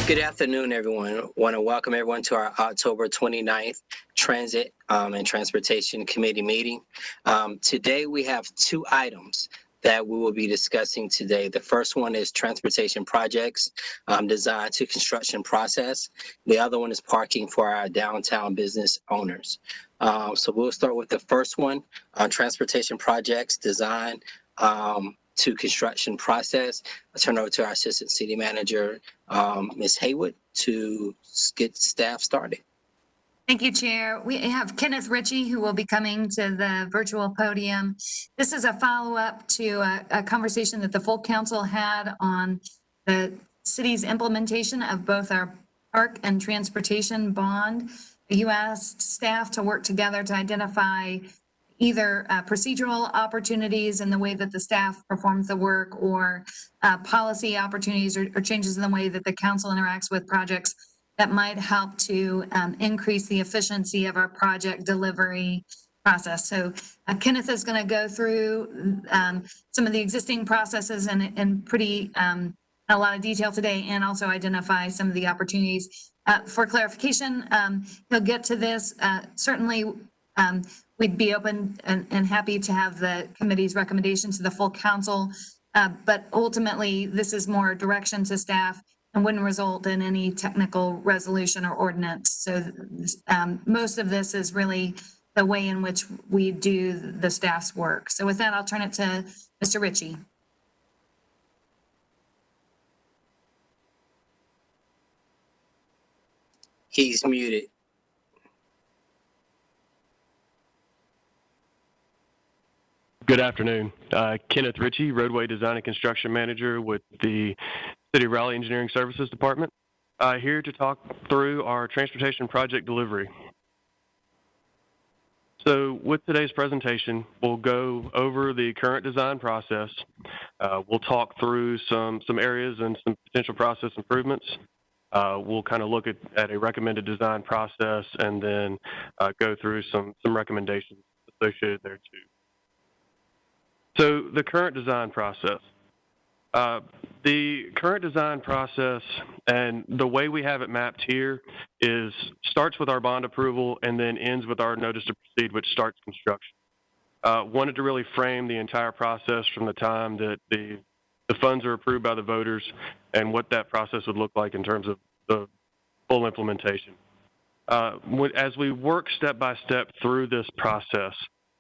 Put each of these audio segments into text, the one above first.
Good afternoon, everyone. I want to welcome everyone to our October 29th Transit and Transportation Committee meeting. Today we have two items that we will be discussing today. The first one is transportation projects, design to construction process. The other one is parking for our downtown business owners. So we'll start with the first one on transportation projects, design to construction process. I'll turn over to our Assistant City Manager, Ms. Haywood, to get staff started. Thank you, Chair. We have Kenneth Ritchie, who will be coming to the virtual podium. This is a follow-up to a conversation that the full council had on the city's implementation of both our park and transportation bond. You asked staff to work together to identify either procedural opportunities in the way that the staff performs the work, or policy opportunities or changes in the way that the council interacts with projects that might help to increase the efficiency of our project delivery process. So Kenneth is going to go through some of the existing processes in pretty a lot of detail today, and also identify some of the opportunities. For clarification, he'll get to this. Certainly, we'd be open and happy to have the committee's recommendation to the full council, but ultimately this is more direction to staff and wouldn't result in any technical resolution or ordinance. So most of this is really the way in which we do the staff's work. So with that, I'll turn it to Mr. Ritchie. He's muted. Good afternoon. Kenneth Ritchie, Roadway Design and Construction Manager with the City of Raleigh Engineering Services Department. Here to talk through our transportation project delivery. So with today's presentation, we'll go over the current design process. We'll talk through some areas and some potential process improvements. We'll kind of look at a recommended design process, and then go through some recommendations associated there too. So the current design process. The current design process and the way we have it mapped here starts with our bond approval and then ends with our notice to proceed, which starts construction. Wanted to really frame the entire process from the time that the funds are approved by the voters and what that process would look like in terms of the full implementation. As we work step by step through this process,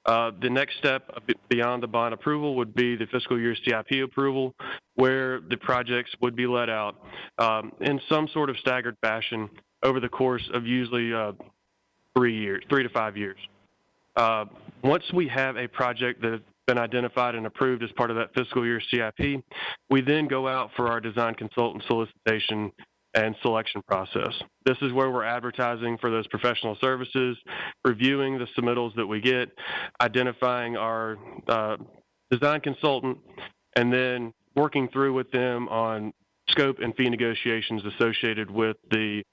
the next step beyond the bond approval would be the fiscal year CIP approval, where the projects would be let out in some sort of staggered fashion over the course of usually 3 to 5 years. Once we have a project that has been identified and approved as part of that fiscal year CIP, we then go out for our design consultant solicitation and selection process. This is where we're advertising for those professional services, reviewing the submittals that we get, identifying our design consultant, and then working through with them on scope and fee negotiations associated with the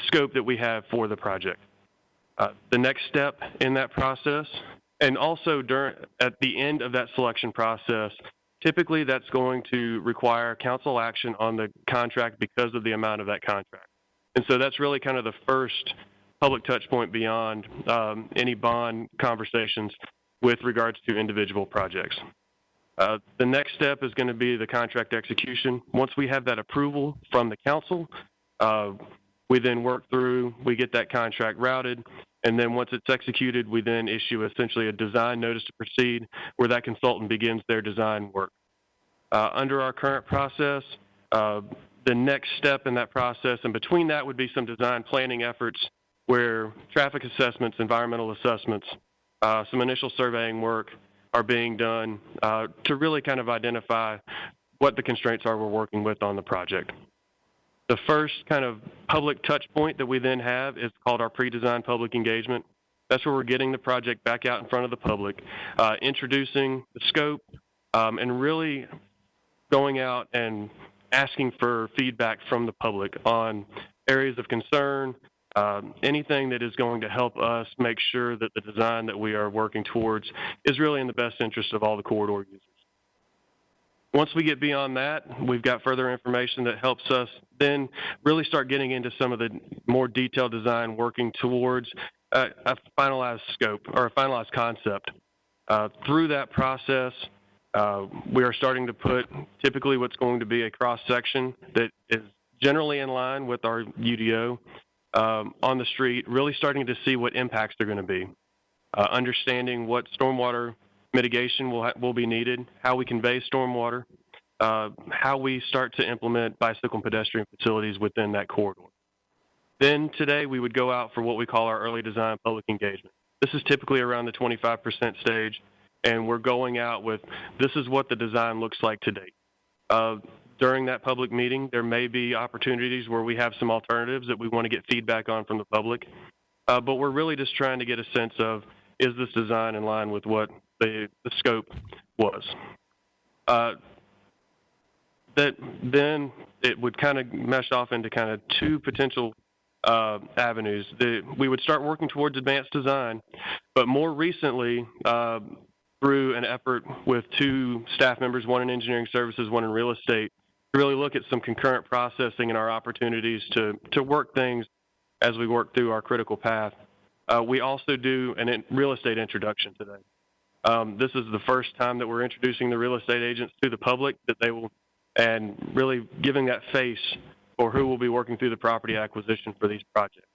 scope that we have for the project. The next step in that process, and also at the end of that selection process, typically that's going to require council action on the contract because of the amount of that contract. And so that's really kind of the first public touch point beyond any bond conversations with regards to individual projects. The next step is going to be the contract execution. Once we have that approval from the council, we then work through, we get that contract routed, and then once it's executed, we then issue essentially a design notice to proceed, where that consultant begins their design work. Under our current process, the next step in that process, and between that would be some design planning efforts where traffic assessments, environmental assessments, some initial surveying work are being done to really kind of identify what the constraints are we're working with on the project. The first kind of public touch point that we then have is called our pre-design public engagement. That's where we're getting the project back out in front of the public, introducing the scope, and really going out and asking for feedback from the public on areas of concern, anything that is going to help us make sure that the design that we are working towards is really in the best interest of all the corridor users. Once we get beyond that, we've got further information that helps us then really start getting into some of the more detailed design, working towards a finalized scope or a finalized concept. Through that process, we are starting to put typically what's going to be a cross-section that is generally in line with our UDO on the street, really starting to see what impacts they're going to be. Understanding what stormwater mitigation will be needed, how we convey stormwater, how we start to implement bicycle and pedestrian facilities within that corridor. Then today we would go out for what we call our early design public engagement. This is typically around the 25% stage, and we're going out with this is what the design looks like to date. During that public meeting, there may be opportunities where we have some alternatives that we want to get feedback on from the public, but we're really just trying to get a sense of, is this design in line with what the scope was? Then it would kind of mesh off into kind of two potential avenues. We would start working towards advanced design, but more recently, through an effort with two staff members, one in engineering services, one in real estate, to really look at some concurrent processing and our opportunities to work things as we work through our critical path. We also do a real estate introduction today. This is the first time that we're introducing the real estate agents to the public, that they will, and really giving that face for who will be working through the property acquisition for these projects.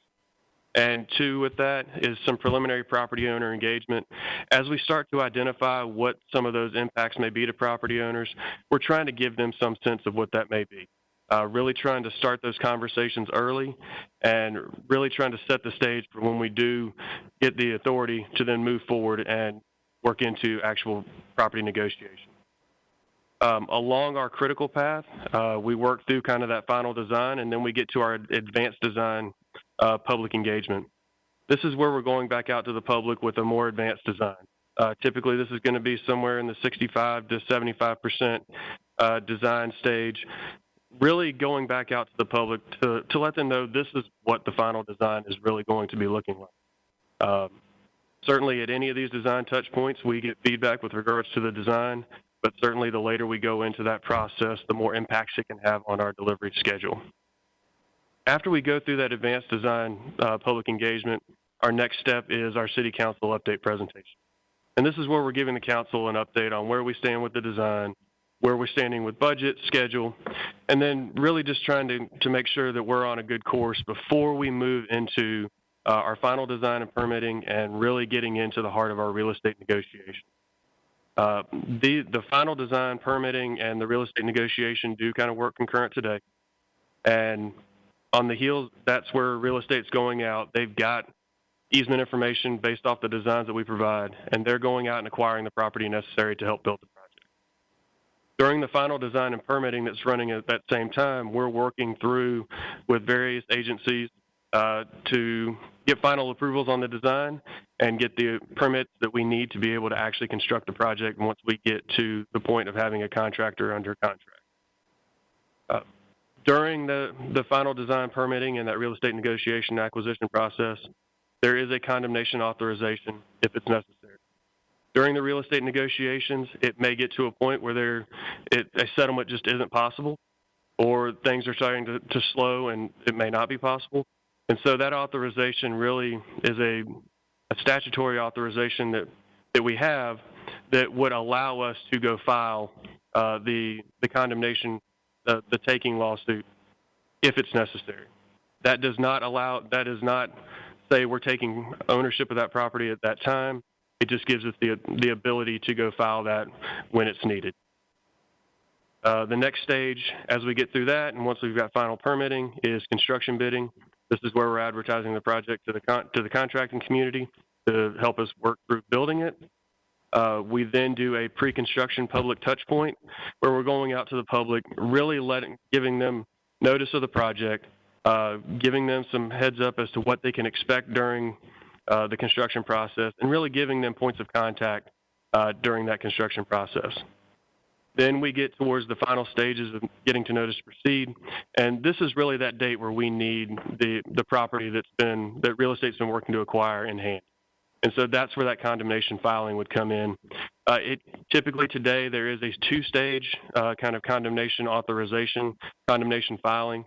And two, with that is some preliminary property owner engagement. As we start to identify what some of those impacts may be to property owners, we're trying to give them some sense of what that may be. Really trying to start those conversations early and really trying to set the stage for when we do get the authority to then move forward and work into actual property negotiation. Along our critical path, we work through kind of that final design, and then we get to our advanced design public engagement. This is where we're going back out to the public with a more advanced design. Typically, this is going to be somewhere in the 65 to 75% design stage, really going back out to the public to let them know this is what the final design is really going to be looking like. Certainly at any of these design touch points, we get feedback with regards to the design, but certainly the later we go into that process, the more impacts it can have on our delivery schedule. After we go through that advanced design public engagement, our next step is our City Council update presentation. And this is where we're giving the council an update on where we stand with the design, where we're standing with budget, schedule, and then really just trying to make sure that we're on a good course before we move into our final design and permitting and really getting into the heart of our real estate negotiation. The final design, permitting, and the real estate negotiation do kind of work concurrent today. And on the heels, that's where real estate's going out. They've got easement information based off the designs that we provide, and they're going out and acquiring the property necessary to help build the project. During the final design and permitting that's running at that same time, we're working through with various agencies to get final approvals on the design and get the permits that we need to be able to actually construct the project once we get to the point of having a contractor under contract. During the final design permitting and that real estate negotiation acquisition process, there is a condemnation authorization if it's necessary. During the real estate negotiations, it may get to a point where a settlement just isn't possible, or things are starting to slow and it may not be possible. And so that authorization really is a statutory authorization that we have that would allow us to go file the condemnation, the taking lawsuit, if it's necessary. That does not say we're taking ownership of that property at that time. It just gives us the ability to go file that when it's needed. The next stage, as we get through that, and once we've got final permitting, is construction bidding. This is where we're advertising the project to the contracting community to help us work through building it. We then do a pre-construction public touch point where we're going out to the public, really giving them notice of the project, giving them some heads up as to what they can expect during the construction process, and really giving them points of contact during that construction process. Then we get towards the final stages of getting to notice to proceed, and this is really that date where we need the property that real estate's been working to acquire in hand. And so that's where that condemnation filing would come in. Typically today there is a two-stage kind of condemnation authorization, condemnation filing.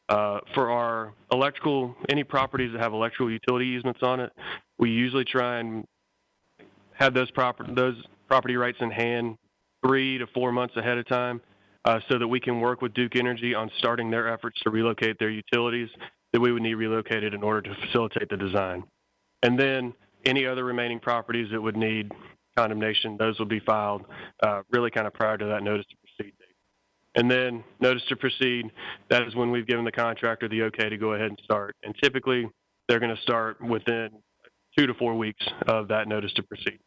For our electrical, any properties that have electrical utility easements on it, we usually try and have those property rights in hand 3 to 4 months ahead of time, so that we can work with Duke Energy on starting their efforts to relocate their utilities that we would need relocated in order to facilitate the design. And then any other remaining properties that would need condemnation, those will be filed really kind of prior to that notice to proceed date. And then notice to proceed, that is when we've given the contractor the okay to go ahead and start. And typically they're going to start within 2 to 4 weeks of that notice to proceed.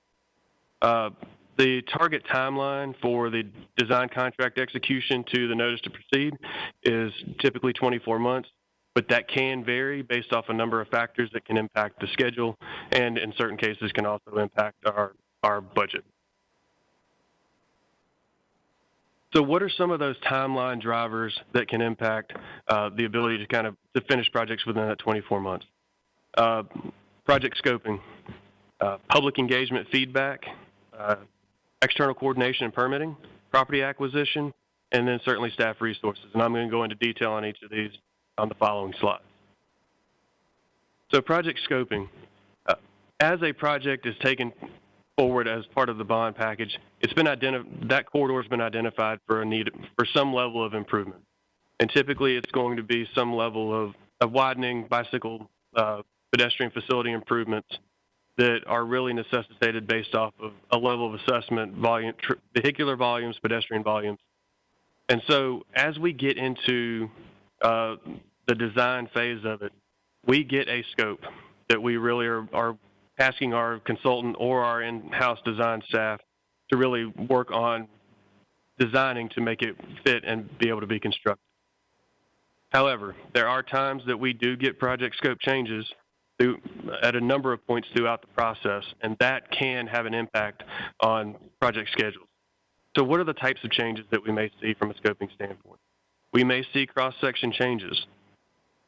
The target timeline for the design contract execution to the notice to proceed is typically 24 months, but that can vary based off a number of factors that can impact the schedule and in certain cases can also impact our budget. So what are some of those timeline drivers that can impact the ability to finish projects within that 24 months? Project scoping, public engagement feedback, external coordination and permitting, property acquisition, and then certainly staff resources. And I'm going to go into detail on each of these on the following slides. So project scoping. As a project is taken forward as part of the bond package, it's been that corridor has been identified for a need for some level of improvement. And typically it's going to be some level of widening, bicycle, pedestrian facility improvements that are really necessitated based off of a level of assessment, volume, vehicular volumes, pedestrian volumes. And so as we get into the design phase of it, we get a scope that we really are asking our consultant or our in-house design staff to really work on designing to make it fit and be able to be constructed. However, there are times that we do get project scope changes at a number of points throughout the process, and that can have an impact on project schedules. So what are the types of changes that we may see from a scoping standpoint? We may see cross-section changes.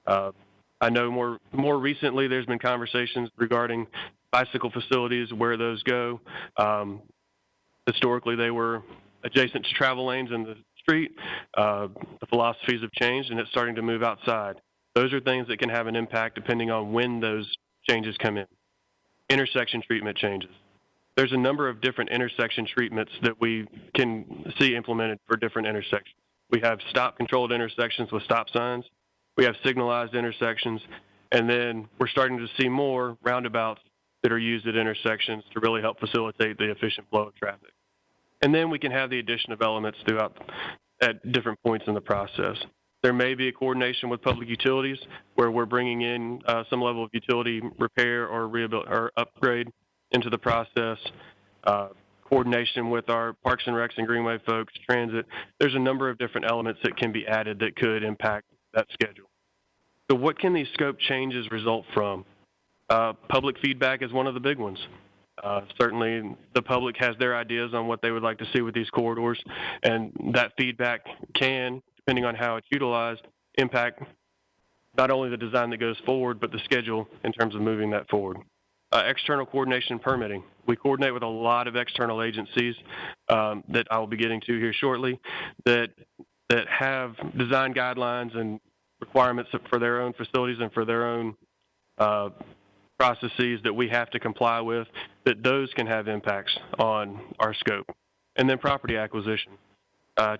I know more recently there's been conversations regarding bicycle facilities, where those go. Historically, they were adjacent to travel lanes in the street. The philosophies have changed, and it's starting to move outside. Those are things that can have an impact depending on when those changes come in. Intersection treatment changes. There's a number of different intersection treatments that we can see implemented for different intersections. We have stop-controlled intersections with stop signs. We have signalized intersections. And then we're starting to see more roundabouts that are used at intersections to really help facilitate the efficient flow of traffic. And then we can have the addition of elements throughout at different points in the process. There may be a coordination with public utilities where we're bringing in some level of utility repair or upgrade into the process, coordination with our Parks and Recs and Greenway folks, transit. There's a number of different elements that can be added that could impact that schedule. So what can these scope changes result from? Public feedback is one of the big ones. Certainly the public has their ideas on what they would like to see with these corridors, and that feedback can, depending on how it's utilized, impact not only the design that goes forward, but the schedule in terms of moving that forward. External coordination and permitting. We coordinate with a lot of external agencies that I will be getting to here shortly that have design guidelines and requirements for their own facilities and for their own processes that we have to comply with, that those can have impacts on our scope. And then property acquisition.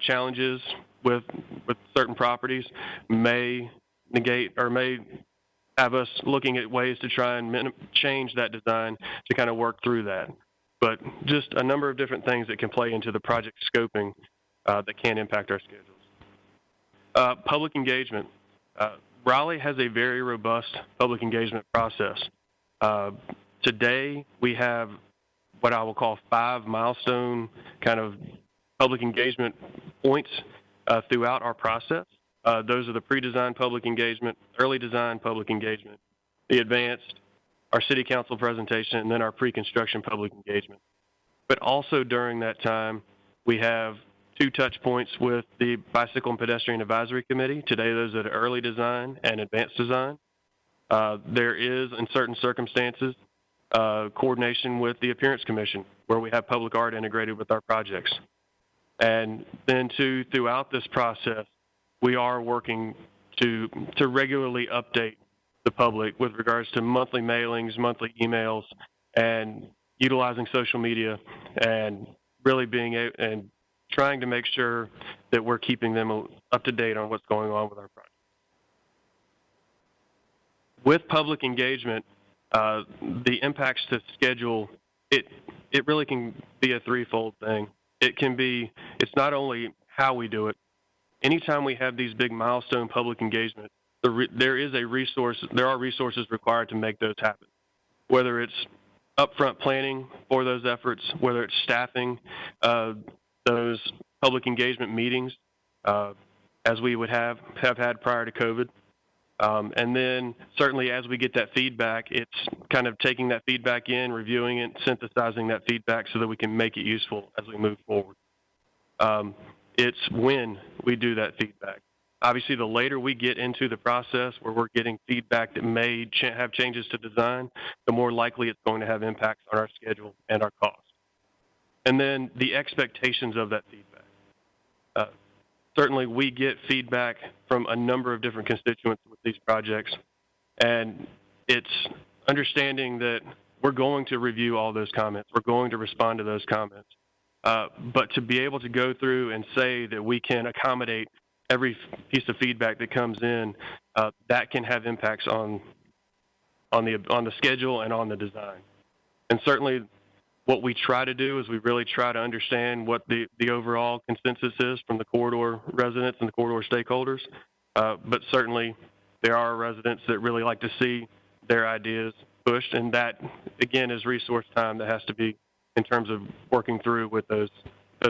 Challenges with certain properties may negate or may have us looking at ways to try and change that design to kind of work through that. But just a number of different things that can play into the project scoping that can impact our schedules. Public engagement. Raleigh has a very robust public engagement process. Today, we have what I will call 5 milestone kind of public engagement points throughout our process. Those are the pre-design public engagement, early design public engagement, the advanced, our city council presentation, and then our pre-construction public engagement. But also during that time, we have 2 touch points with the Bicycle and Pedestrian Advisory Committee. Today, those are early design and advanced design. There is, in certain circumstances, coordination with the Appearance Commission, where we have public art integrated with our projects. And then throughout this process, we are working to regularly update the public with regards to monthly mailings, monthly emails, and utilizing social media, and really and trying to make sure that we're keeping them up to date on what's going on with our project. With public engagement, the impacts to schedule, it really can be a threefold thing. It's not only how we do it. Anytime we have these big milestone public engagement, there are resources required to make those happen. Whether it's upfront planning for those efforts, whether it's staffing those public engagement meetings, as we would have had prior to COVID. And then certainly as we get that feedback, it's kind of taking that feedback in, reviewing it, synthesizing that feedback so that we can make it useful as we move forward. It's when we do that feedback. Obviously, the later we get into the process where we're getting feedback that may have changes to design, the more likely it's going to have impacts on our schedule and our cost. And then the expectations of that feedback. Certainly, we get feedback from a number of different constituents with these projects, and it's understanding that we're going to review all those comments. We're going to respond to those comments. But to be able to go through and say that we can accommodate every piece of feedback that comes in, that can have impacts on the schedule and on the design. And certainly, what we try to do is we really try to understand what the overall consensus is from the corridor residents and the corridor stakeholders. But certainly, there are residents that really like to see their ideas pushed, and that, again, is resource time that has to be in terms of working through with those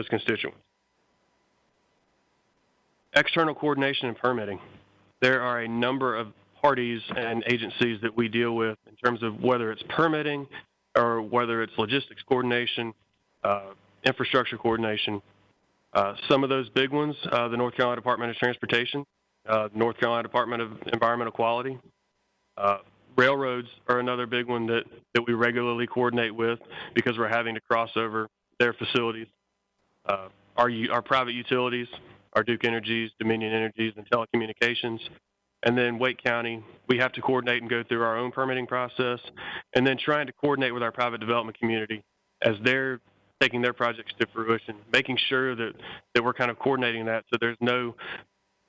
constituents. External coordination and permitting. There are a number of parties and agencies that we deal with in terms of whether it's permitting or whether it's logistics coordination, infrastructure coordination. Some of those big ones, the North Carolina Department of Transportation, North Carolina Department of Environmental Quality. Railroads are another big one that we regularly coordinate with because we're having to cross over their facilities. Our private utilities, our Duke Energies, Dominion Energies, and telecommunications. And then Wake County, we have to coordinate and go through our own permitting process, and then trying to coordinate with our private development community as they're taking their projects to fruition, making sure that we're kind of coordinating that so there's no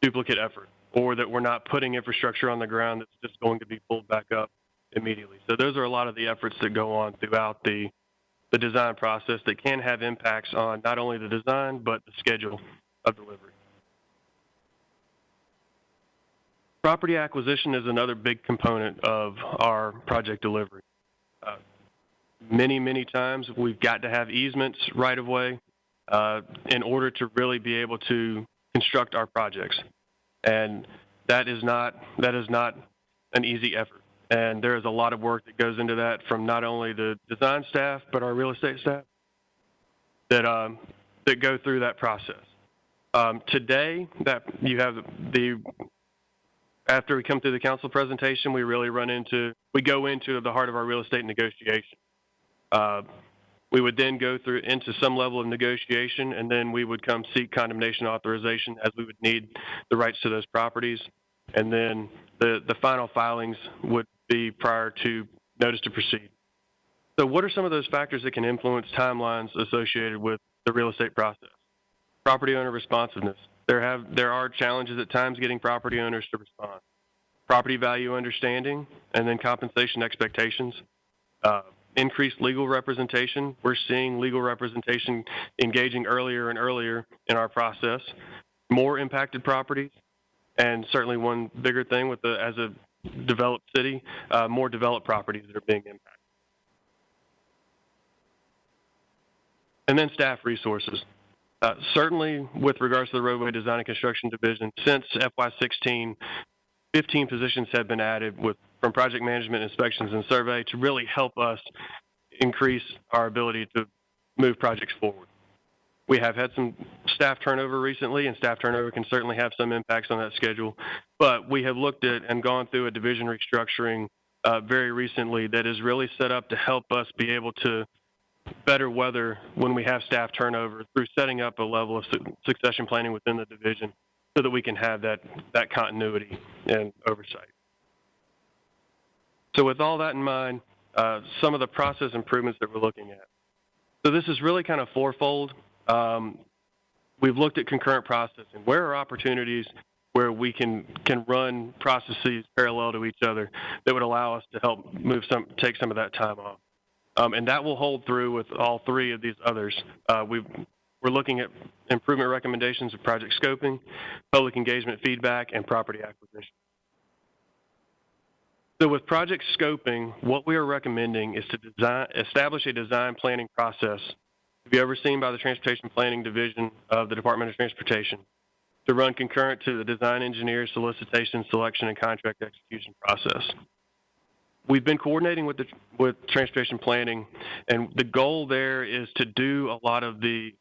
duplicate effort, or that we're not putting infrastructure on the ground that's just going to be pulled back up immediately. So those are a lot of the efforts that go on throughout the design process that can have impacts on not only the design, but the schedule of delivery. Property acquisition is another big component of our project delivery. Many times we've got to have easements right of way in order to really be able to construct our projects. And that is not an easy effort. And there is a lot of work that goes into that from not only the design staff, but our real estate staff that go through that process. Today, that you have after we come through the council presentation, we go into the heart of our real estate negotiation. We would then go through into some level of negotiation, and then we would come seek condemnation authorization as we would need the rights to those properties. And then the final filings would be prior to notice to proceed. So what are some of those factors that can influence timelines associated with the real estate process? Property owner responsiveness. There are challenges at times getting property owners to respond. Property value understanding, and then compensation expectations. Increased legal representation. We're seeing legal representation engaging earlier and earlier in our process. More impacted properties, and certainly one bigger thing as a developed city, more developed properties that are being impacted. And then staff resources. Certainly with regards to the roadway design and construction division, since FY16, 15 positions have been added from project management, inspections, and survey to really help us increase our ability to move projects forward. We have had some staff turnover recently, and staff turnover can certainly have some impacts on that schedule, but we have looked at and gone through a division restructuring very recently that is really set up to help us be able to better weather when we have staff turnover through setting up a level of succession planning within the division so that we can have that continuity and oversight. So with all that in mind, some of the process improvements that we're looking at. So this is really kind of fourfold. We've looked at concurrent processing. Where are opportunities where we can run processes parallel to each other that would allow us to help take some of that time off? And that will hold through with all three of these others. We're looking at improvement recommendations of project scoping, public engagement feedback, and property acquisition. So with project scoping, what we are recommending is to establish a design planning process to be overseen by the Transportation Planning Division of the Department of Transportation to run concurrent to the design engineer solicitation, selection, and contract execution process. We've been coordinating with transportation planning, and the goal there is to do a lot of that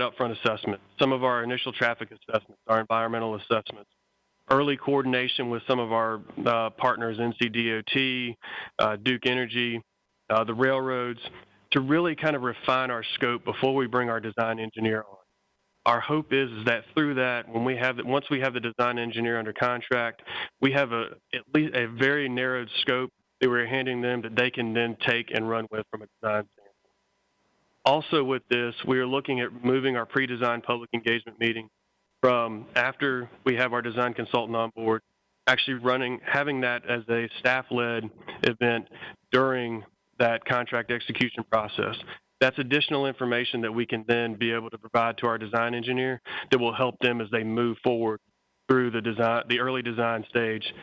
upfront assessment. Some of our initial traffic assessments, our environmental assessments, early coordination with some of our partners, NCDOT, Duke Energy, the railroads, to really kind of refine our scope before we bring our design engineer on. Our hope is that through that, once we have the design engineer under contract, we have at least a very narrowed scope that we're handing them that they can then take and run with from a design standpoint. Also with this, we are looking at moving our pre-design public engagement meeting from after we have our design consultant on board, actually having that as a staff-led event during that contract execution process. That's additional information that we can then be able to provide to our design engineer that will help them as they move forward through the early design stage,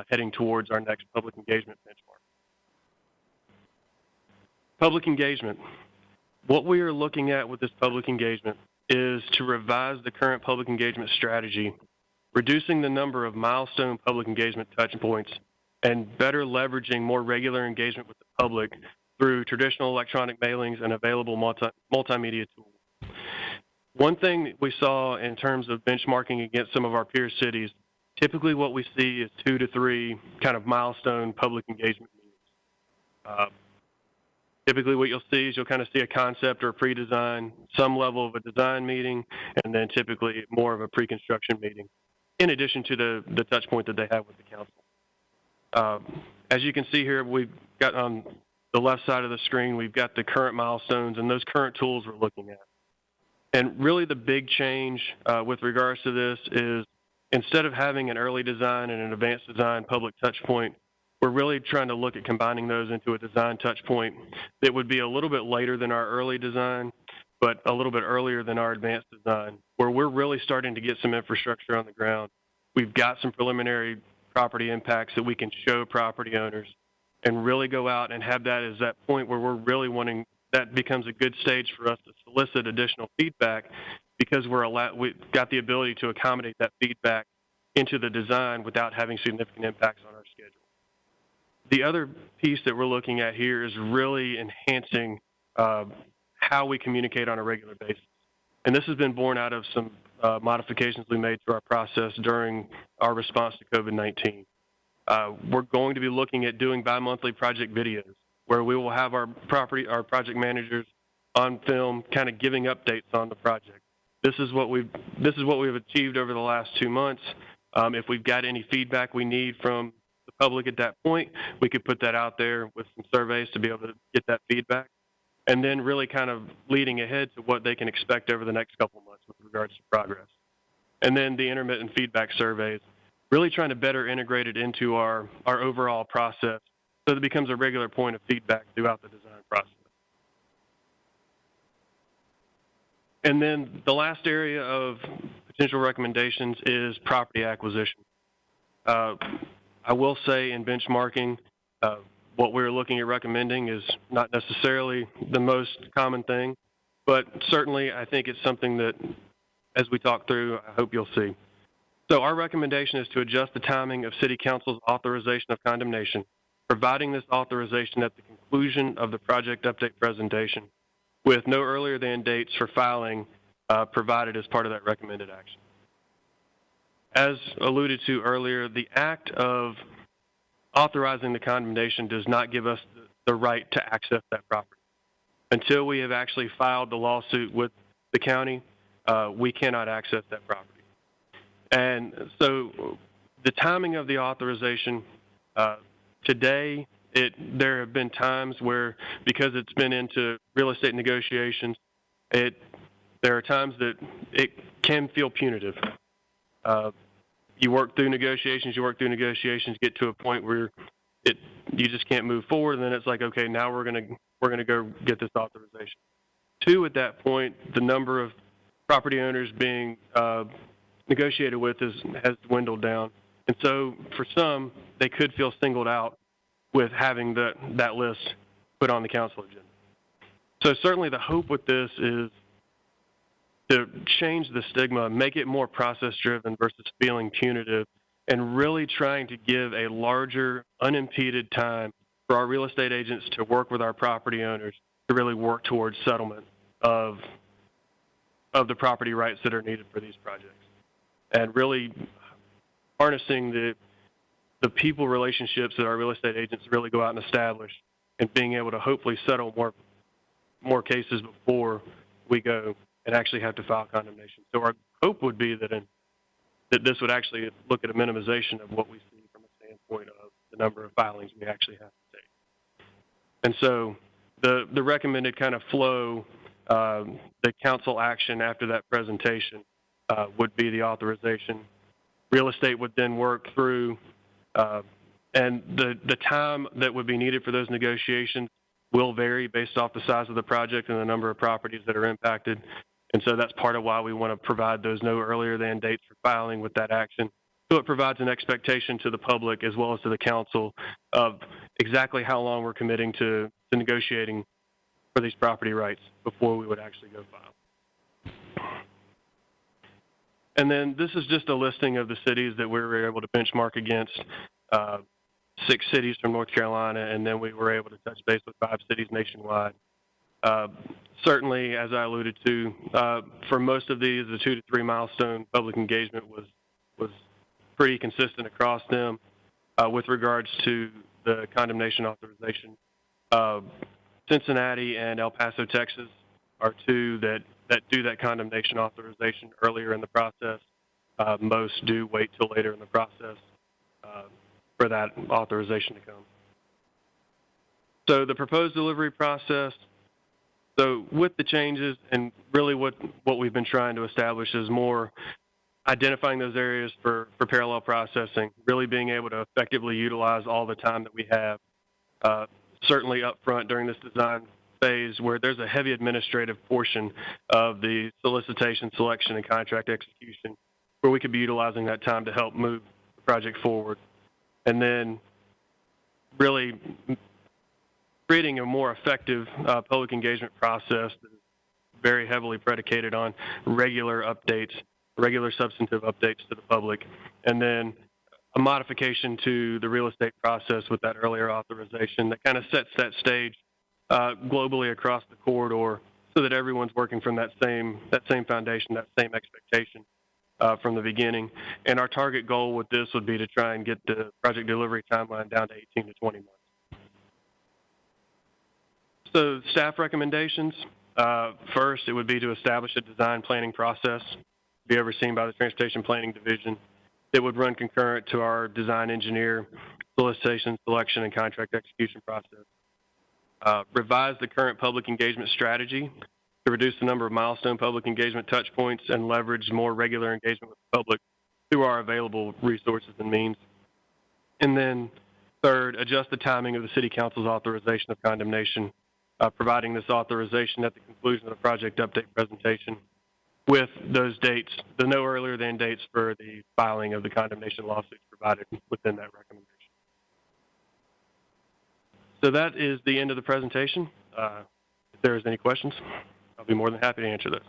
heading towards our next public engagement benchmark. Public engagement. What we are looking at with this public engagement is to revise the current public engagement strategy, reducing the number of milestone public engagement touch points, and better leveraging more regular engagement with the public through traditional electronic mailings and available multimedia tools. One thing we saw in terms of benchmarking against some of our peer cities, typically what we see is 2 to 3 kind of milestone public engagement meetings. Typically what you'll see is you'll kind of see a concept or a pre-design, some level of a design meeting, and then typically more of a pre-construction meeting, in addition to the touch point that they have with the council. As you can see here, we've got on the left side of the screen, we've got the current milestones and those current tools we're looking at. And really the big change with regards to this is instead of having an early design and an advanced design public touch point, we're really trying to look at combining those into a design touch point that would be a little bit later than our early design, but a little bit earlier than our advanced design, where we're really starting to get some infrastructure on the ground. We've got some preliminary property impacts that we can show property owners and really go out and have that as that point where we're really wanting, that becomes a good stage for us to solicit additional feedback because we've got the ability to accommodate that feedback into the design without having significant impacts on our schedule. The other piece that we're looking at here is really enhancing how we communicate on a regular basis. And this has been born out of some modifications we made to our process during our response to COVID-19. We're going to be looking at doing bi-monthly project videos where we will have our project managers on film kind of giving updates on the project. This is what we've achieved over the last 2 months. If we've got any feedback we need from the public at that point, we could put that out there with some surveys to be able to get that feedback. And then really kind of leading ahead to what they can expect over the next couple of months with regards to progress. And then the intermittent feedback surveys, really trying to better integrate it into our overall process so that it becomes a regular point of feedback throughout the design process. And then the last area of potential recommendations is property acquisition. I will say in benchmarking, what we're looking at recommending is not necessarily the most common thing, but certainly I think it's something that, as we talk through, I hope you'll see. So our recommendation is to adjust the timing of City Council's authorization of condemnation, providing this authorization at the conclusion of the project update presentation, with no earlier than dates for filing provided as part of that recommended action. As alluded to earlier, the act of authorizing the condemnation does not give us the right to access that property. Until we have actually filed the lawsuit with the county, we cannot access that property. And so the timing of the authorization, today, there have been times where, because it's been into real estate negotiations, there are times that it can feel punitive. You work through negotiations, get to a point where you just can't move forward, and then it's like, okay, now we're gonna go get this authorization. Two, at that point, the number of property owners being negotiated with has dwindled down, and so for some, they could feel singled out with having that list put on the council agenda. So certainly the hope with this is to change the stigma, make it more process-driven versus feeling punitive, and really trying to give a larger, unimpeded time for our real estate agents to work with our property owners to really work towards settlement of the property rights that are needed for these projects. And really harnessing the people relationships that our real estate agents really go out and establish, and being able to hopefully settle more cases before we go and actually have to file condemnation. So our hope would be that this would actually look at a minimization of what we see from a standpoint of the number of filings we actually have to take. And so the recommended kind of flow, the council action after that presentation would be the authorization. Real estate would then work through, and the time that would be needed for those negotiations will vary based off the size of the project and the number of properties that are impacted. And so that's part of why we want to provide those no earlier than dates for filing with that action. So it provides an expectation to the public as well as to the council of exactly how long we're committing to negotiating for these property rights before we would actually go file. And then this is just a listing of the cities that we were able to benchmark against. 6 cities from North Carolina, and then we were able to touch base with 5 cities nationwide. Certainly, as I alluded to, for most of these, the 2 to 3 milestone public engagement was pretty consistent across them with regards to the condemnation authorization. Cincinnati and El Paso, Texas are 2 that do that condemnation authorization earlier in the process. Most do wait till later in the process for that authorization to come. So the proposed delivery process, so with the changes, and really what we've been trying to establish is more identifying those areas for parallel processing, really being able to effectively utilize all the time that we have, certainly up front during this design phase where there's a heavy administrative portion of the solicitation, selection, and contract execution where we could be utilizing that time to help move the project forward. And then really creating a more effective public engagement process that is very heavily predicated on regular updates, regular substantive updates to the public, and then a modification to the real estate process with that earlier authorization that kind of sets that stage globally across the corridor so that everyone's working from that same foundation, that same expectation from the beginning. And our target goal with this would be to try and get the project delivery timeline down to 18 to 20 months. So staff recommendations, first it would be to establish a design planning process, be overseen by the Transportation Planning Division. It would run concurrent to our design engineer, solicitation, selection, and contract execution process. Revise the current public engagement strategy to reduce the number of milestone public engagement touch points and leverage more regular engagement with the public through our available resources and means. And then third, adjust the timing of the City Council's authorization of condemnation, providing this authorization at the conclusion of the project update presentation with those dates, the no earlier than dates for the filing of the condemnation lawsuits provided within that recommendation. So that is the end of the presentation. If there is any questions, I'll be more than happy to answer those.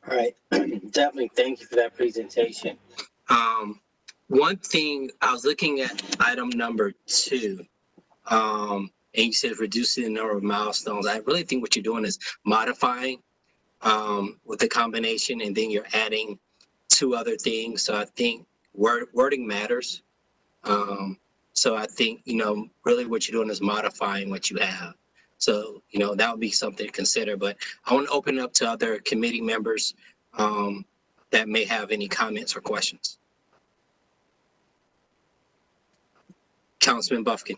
All right, definitely thank you for that presentation. One thing, I was looking at item number 2, and you said reducing the number of milestones. I really think what you're doing is modifying with the combination, and then you're adding 2 other things. So I think wording matters. So I think, really what you're doing is modifying what you have. So, that would be something to consider. But I want to open it up to other committee members that may have any comments or questions. Councilman Buffkin.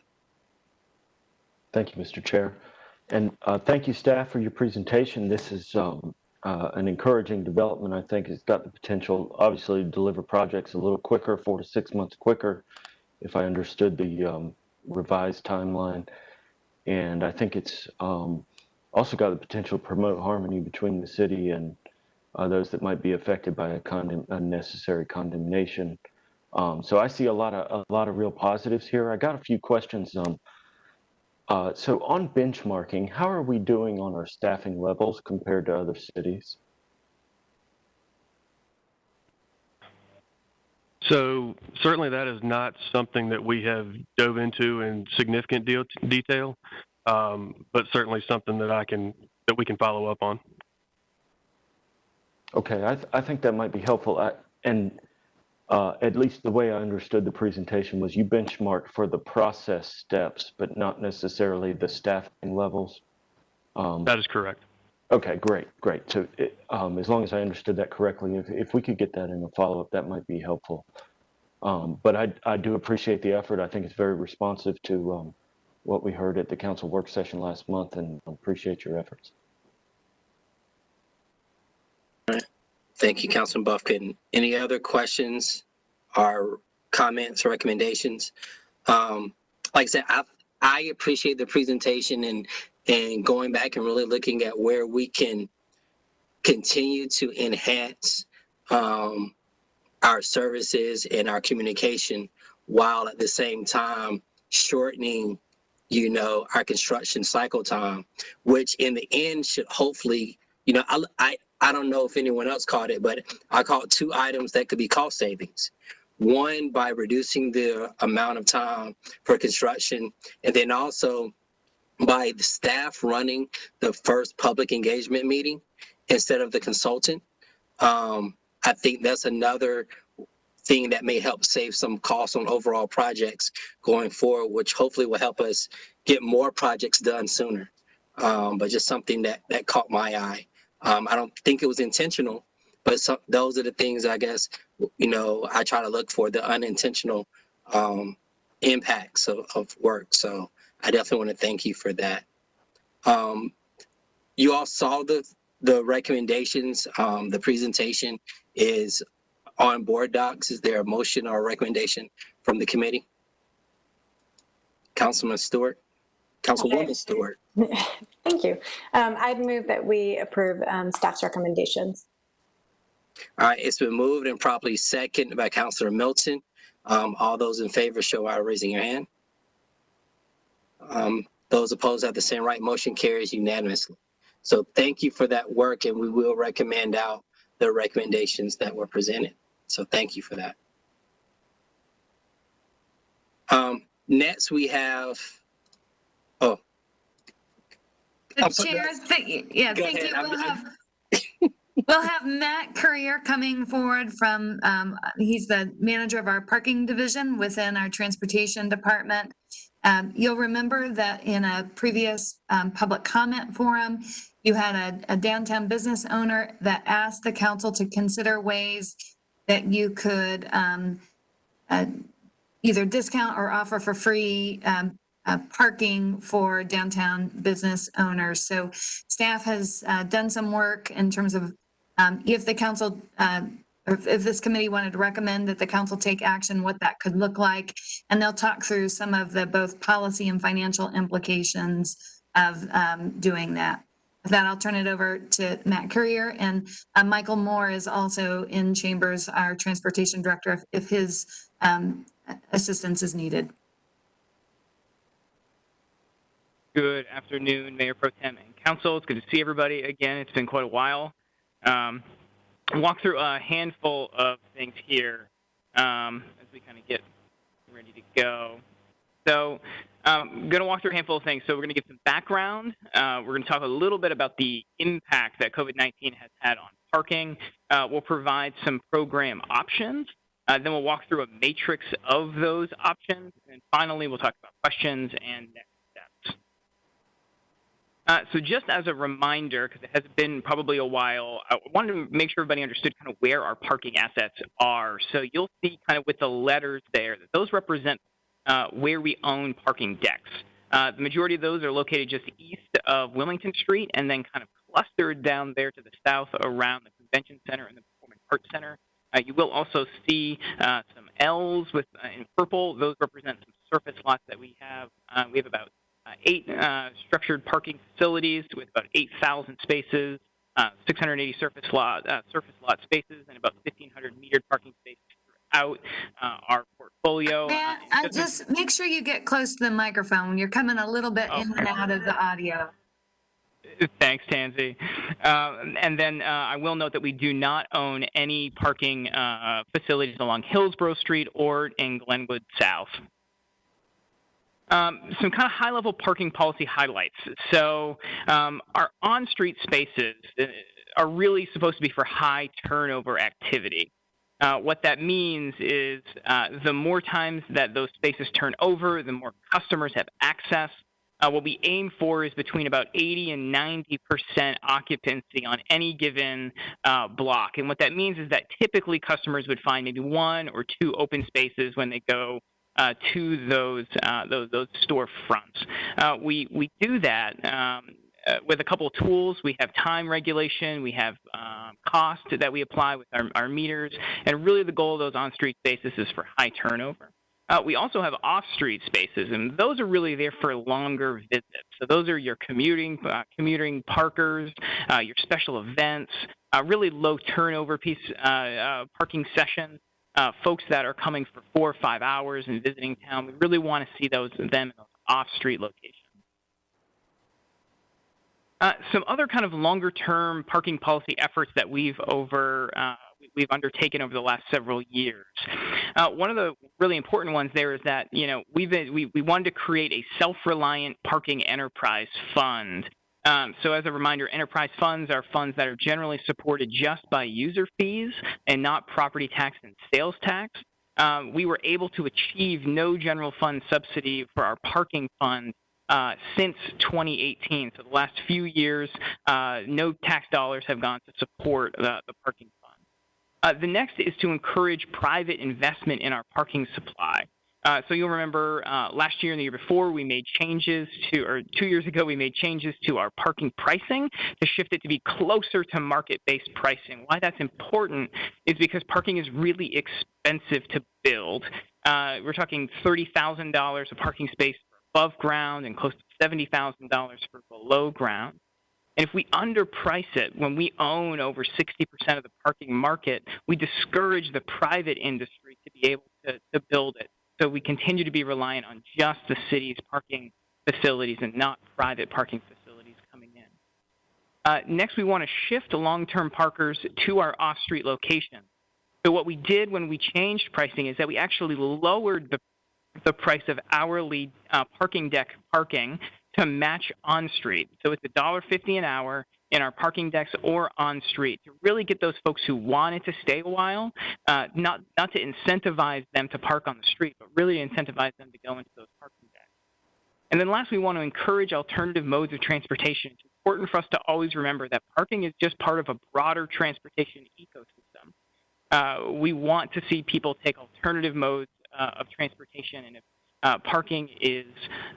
Thank you, Mr. Chair. And thank you, staff, for your presentation. This is an encouraging development. I think it's got the potential, obviously, to deliver projects a little quicker, 4 to 6 months quicker, if I understood the revised timeline. And I think it's also got the potential to promote harmony between the city and those that might be affected by a unnecessary condemnation. So I see a lot of real positives here. I got a few questions. So on benchmarking, how are we doing on our staffing levels compared to other cities? So certainly that is not something that we have dove into in significant detail, but certainly something that we can follow up on. Okay, I think that might be helpful. At least the way I understood the presentation was you benchmarked for the process steps, but not necessarily the staffing levels. That is correct. Okay, great. So as long as I understood that correctly, if we could get that in a follow-up, that might be helpful. But I do appreciate the effort. I think it's very responsive to what we heard at the council work session last month, and appreciate your efforts. All right. Thank you, Councilman Buffkin. Any other questions or comments or recommendations? Like I said, I appreciate the presentation and going back and really looking at where we can continue to enhance our services and our communication while at the same time shortening, our construction cycle time, which in the end should hopefully, I don't know if anyone else caught it, but I caught 2 items that could be cost savings. One, by reducing the amount of time for construction, and then also by the staff running the first public engagement meeting instead of the consultant. I think that's another thing that may help save some costs on overall projects going forward, which hopefully will help us get more projects done sooner. But just something that caught my eye. I don't think it was intentional, but those are the things I guess, I try to look for, the unintentional impacts of work. So I definitely want to thank you for that. You all saw the recommendations. The presentation is on board docs. Is there a motion or a recommendation from the committee? Councilman Stewart? Councilwoman Stewart? Thank you. I'd move that we approve staff's recommendations. All right, it's been moved and properly seconded by Councilor Milton. All those in favor show by raising your hand. Those opposed have the same right. Motion carries unanimously. So thank you for that work, and we will recommend out the recommendations that were presented. So thank you for that. Next we have, The chair, thank you. We'll have Matt Courier coming forward from, he's the manager of our parking division within our transportation department. You'll remember that in a previous public comment forum, you had a downtown business owner that asked the council to consider ways that you could either discount or offer for free parking for downtown business owners. So staff has done some work in terms of if the council, or if this committee wanted to recommend that the council take action, what that could look like. And they'll talk through some of the both policy and financial implications of doing that. With that, I'll turn it over to Matt Courier, and Michael Moore is also in chambers, our transportation director, if his assistance is needed. Good afternoon, Mayor Pro Tem and Council. It's good to see everybody again. It's been quite a while. Walk through a handful of things here as we kind of get ready to go. So I'm going to walk through a handful of things. So we're going to give some background. We're going to talk a little bit about the impact that COVID-19 has had on parking. We'll provide some program options. Then we'll walk through a matrix of those options. And finally, we'll talk about questions and next steps. So just as a reminder, because it has been probably a while, I wanted to make sure everybody understood kind of where our parking assets are. So you'll see kind of with the letters there that those represent where we own parking decks. The majority of those are located just east of Wilmington Street and then kind of clustered down there to the south around the Convention Center and the Performing Arts Center. You will also see some L's with in purple. Those represent some surface lots that we have. We have about 8 structured parking facilities with about 8,000 spaces, 680 surface lot spaces, and about 1,500 metered parking spaces throughout our portfolio. Matt, just make sure you get close to the microphone. You're coming a little bit in and out of the audio. Thanks, Tansy. And then I will note that we do not own any parking facilities along Hillsborough Street or in Glenwood South. Some kind of high-level parking policy highlights. So our on-street spaces are really supposed to be for high turnover activity. What that means is the more times that those spaces turn over, the more customers have access. What we aim for is between about 80 and 90% occupancy on any given block. And what that means is that typically customers would find maybe 1 or 2 open spaces when they go to those storefronts. We do that with a couple of tools. We have time regulation, we have cost that we apply with our meters, and really the goal of those on-street spaces is for high turnover. We also have off-street spaces, and those are really there for longer visits. So those are your commuting parkers, your special events, really low turnover parking sessions. Folks that are coming for 4 or 5 hours and visiting town, we really want to see them in those off-street locations. Some other kind of longer-term parking policy efforts that we've undertaken over the last several years. One of the really important ones there is that we wanted to create a self-reliant parking enterprise fund. So as a reminder, enterprise funds are funds that are generally supported just by user fees and not property tax and sales tax. We were able to achieve no general fund subsidy for our parking fund since 2018. So the last few years, no tax dollars have gone to support the parking fund. The next is to encourage private investment in our parking supply. So you'll remember last year and the year before, we made changes or 2 years ago, we made changes to our parking pricing to shift it to be closer to market-based pricing. Why that's important is because parking is really expensive to build. We're talking $30,000 a parking space for above ground and close to $70,000 for below ground. And if we underprice it, when we own over 60% of the parking market, we discourage the private industry to be able to build it. So we continue to be reliant on just the city's parking facilities and not private parking facilities coming in. Next, we want to shift long-term parkers to our off-street locations. So what we did when we changed pricing is that we actually lowered the price of hourly parking deck parking to match on-street. So it's $1.50 an hour in our parking decks or on-street to really get those folks who wanted to stay a while, not to incentivize them to park on the street, but really incentivize them to go into those parking decks. And then last, we want to encourage alternative modes of transportation. It's important for us to always remember that parking is just part of a broader transportation ecosystem. We want to see people take alternative modes of transportation, and if parking is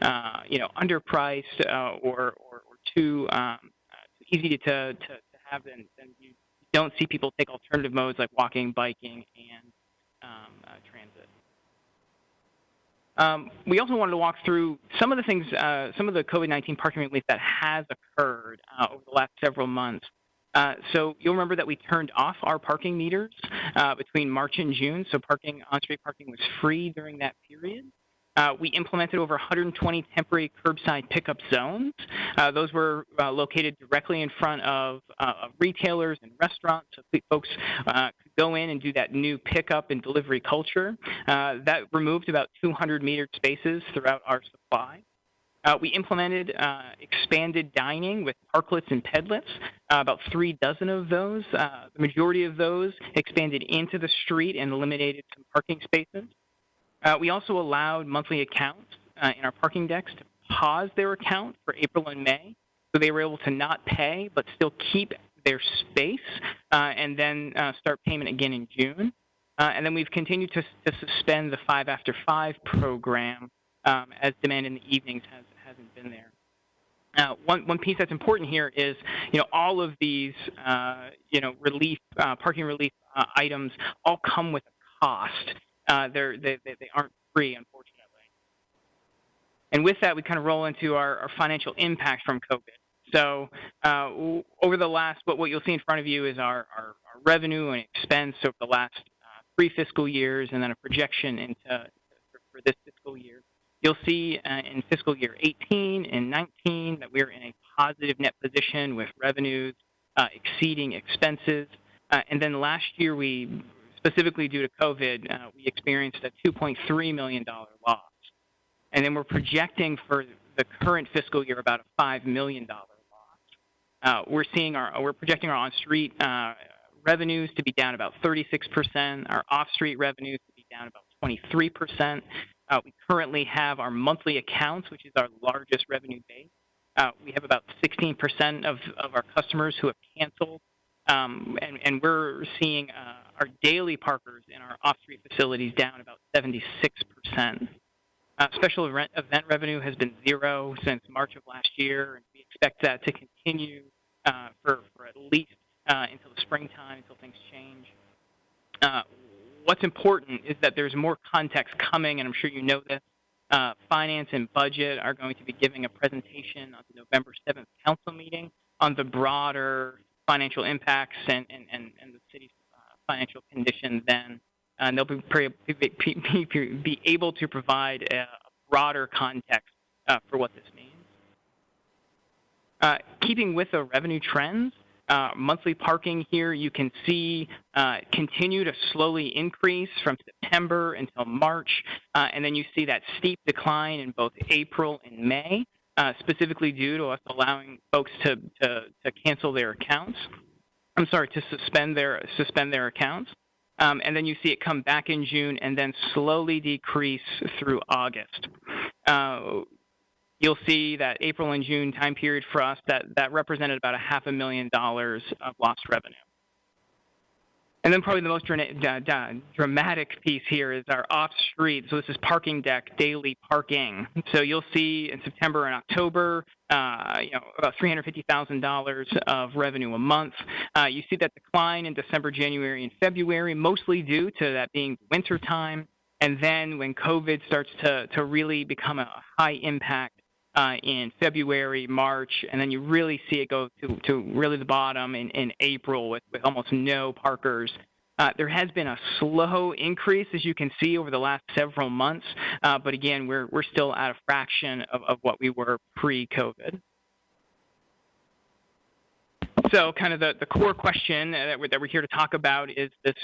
underpriced or too easy to have, then you don't see people take alternative modes like walking, biking, and transit. We also wanted to walk through some of the things, some of the COVID-19 parking relief that has occurred over the last several months. So you'll remember that we turned off our parking meters between March and June, so on-street parking was free during that period. We implemented over 120 temporary curbside pickup zones. Those were located directly in front of retailers and restaurants, so folks could go in and do that new pickup and delivery culture. That removed about 200 metered spaces throughout our supply. We implemented expanded dining with parklets and pedlets, about 36 of those. The majority of those expanded into the street and eliminated some parking spaces. We also allowed monthly accounts in our parking decks to pause their account for April and May, so they were able to not pay but still keep their space and then start payment again in June. And then we've continued to suspend the 5 after 5 program as demand in the evenings hasn't been there. One piece that's important here is, all of these, parking relief items all come with a cost. They aren't free, unfortunately. And with that, we kind of roll into our financial impact from COVID. So over the last, what you'll see in front of you is our revenue and expense over the last 3 fiscal years, and then a projection for this fiscal year. You'll see in fiscal year 18 and 19 that we're in a positive net position with revenues exceeding expenses. And then last year, we specifically due to COVID, we experienced a $2.3 million loss. And then we're projecting for the current fiscal year about a $5 million loss. We're projecting our on-street revenues to be down about 36%, our off-street revenues to be down about 23%. We currently have our monthly accounts, which is our largest revenue base. We have about 16% of our customers who have canceled, and we're seeing our daily parkers in our off-street facilities down about 76%. Special event revenue has been 0 since March of last year, and we expect that to continue for at least until the springtime, until things change. What's important is that there's more context coming, and I'm sure you know this. Finance and Budget are going to be giving a presentation on the November 7th council meeting on the broader financial impacts and the city's financial condition then. And they'll be able to provide a broader context for what this means. Keeping with the revenue trends, monthly parking here, you can see continue to slowly increase from September until March, and then you see that steep decline in both April and May, specifically due to us allowing folks to cancel their accounts. I'm sorry, to suspend their accounts. And then you see it come back in June and then slowly decrease through August. You'll see that April and June time period for us, that represented about $500,000 of lost revenue. And then probably the most dramatic piece here is our off-street. So this is parking deck daily parking. So you'll see in September and October, about $350,000 of revenue a month. You see that decline in December, January, and February, mostly due to that being winter time. And then when COVID starts to really become a high impact in February, March, and then you really see it go to really the bottom in April with almost no parkers. There has been a slow increase, as you can see, over the last several months, but again, we're still at a fraction of what we were pre-COVID. So kind of the core question that we're here to talk about is this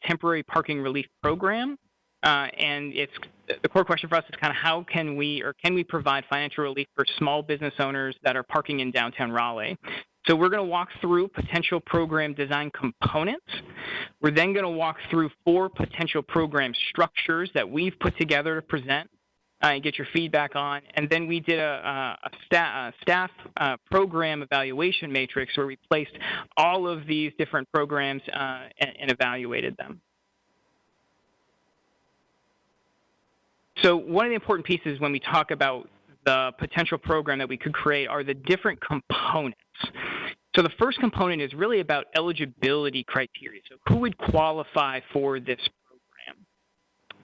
temporary parking relief program. And the core question for us is kind of how can we provide financial relief for small business owners that are parking in downtown Raleigh? So we're going to walk through potential program design components. We're then going to walk through 4 potential program structures that we've put together to present and get your feedback on. And then we did a staff program evaluation matrix where we placed all of these different programs and evaluated them. So one of the important pieces when we talk about the potential program that we could create are the different components. So the first component is really about eligibility criteria. So who would qualify for this program?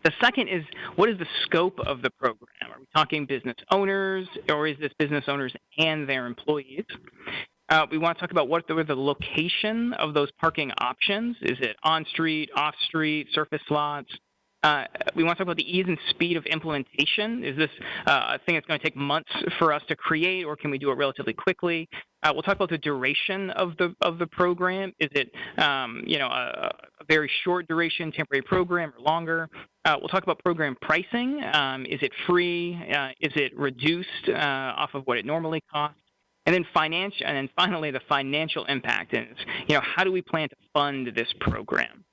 The second is, what is the scope of the program? Are we talking business owners, or is this business owners and their employees? We want to talk about what the location of those parking options. Is it on-street, off-street, surface lots? We want to talk about the ease and speed of implementation. Is this a thing that's going to take months for us to create, or can we do it relatively quickly? We'll talk about the duration of the program. Is it a very short duration temporary program or longer? We'll talk about program pricing. Is it free? Is it reduced off of what it normally costs? And then finally, the financial impact is, how do we plan to fund this program?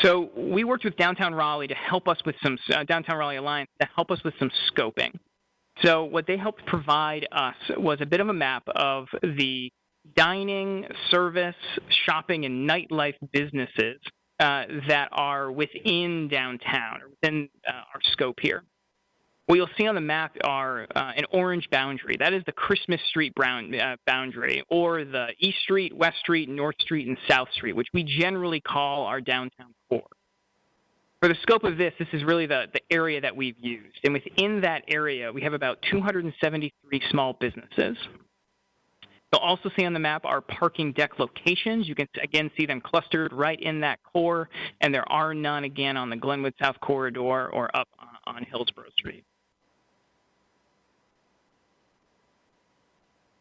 So we worked with Downtown Raleigh to help us with some Downtown Raleigh Alliance to help us with some scoping. So what they helped provide us was a bit of a map of the dining, service, shopping, and nightlife businesses that are within downtown or within our scope here. What you'll see on the map are an orange boundary. That is the Christmas Street boundary, or the East Street, West Street, North Street, and South Street, which we generally call our downtown core. For the scope of this is really the area that we've used. And within that area, we have about 273 small businesses. You'll also see on the map our parking deck locations. You can, again, see them clustered right in that core, and there are none, again, on the Glenwood South Corridor or up on Hillsborough Street.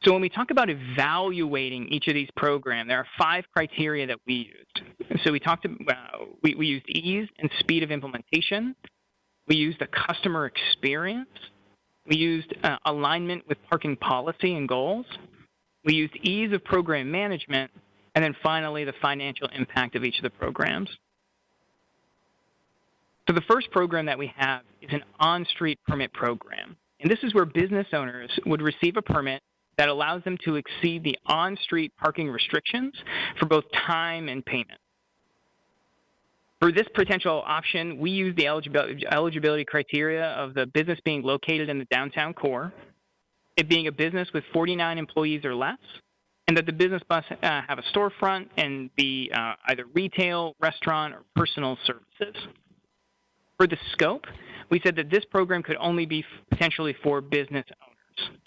So when we talk about evaluating each of these programs, there are 5 criteria that we used. So we used ease and speed of implementation. We used the customer experience. We used alignment with parking policy and goals. We used ease of program management. And then finally, the financial impact of each of the programs. So the first program that we have is an on-street permit program. And this is where business owners would receive a permit that allows them to exceed the on-street parking restrictions for both time and payment. For this potential option, we use the eligibility criteria of the business being located in the downtown core, it being a business with 49 employees or less, and that the business must have a storefront and be either retail, restaurant, or personal services. For the scope, we said that this program could only be potentially for business owners.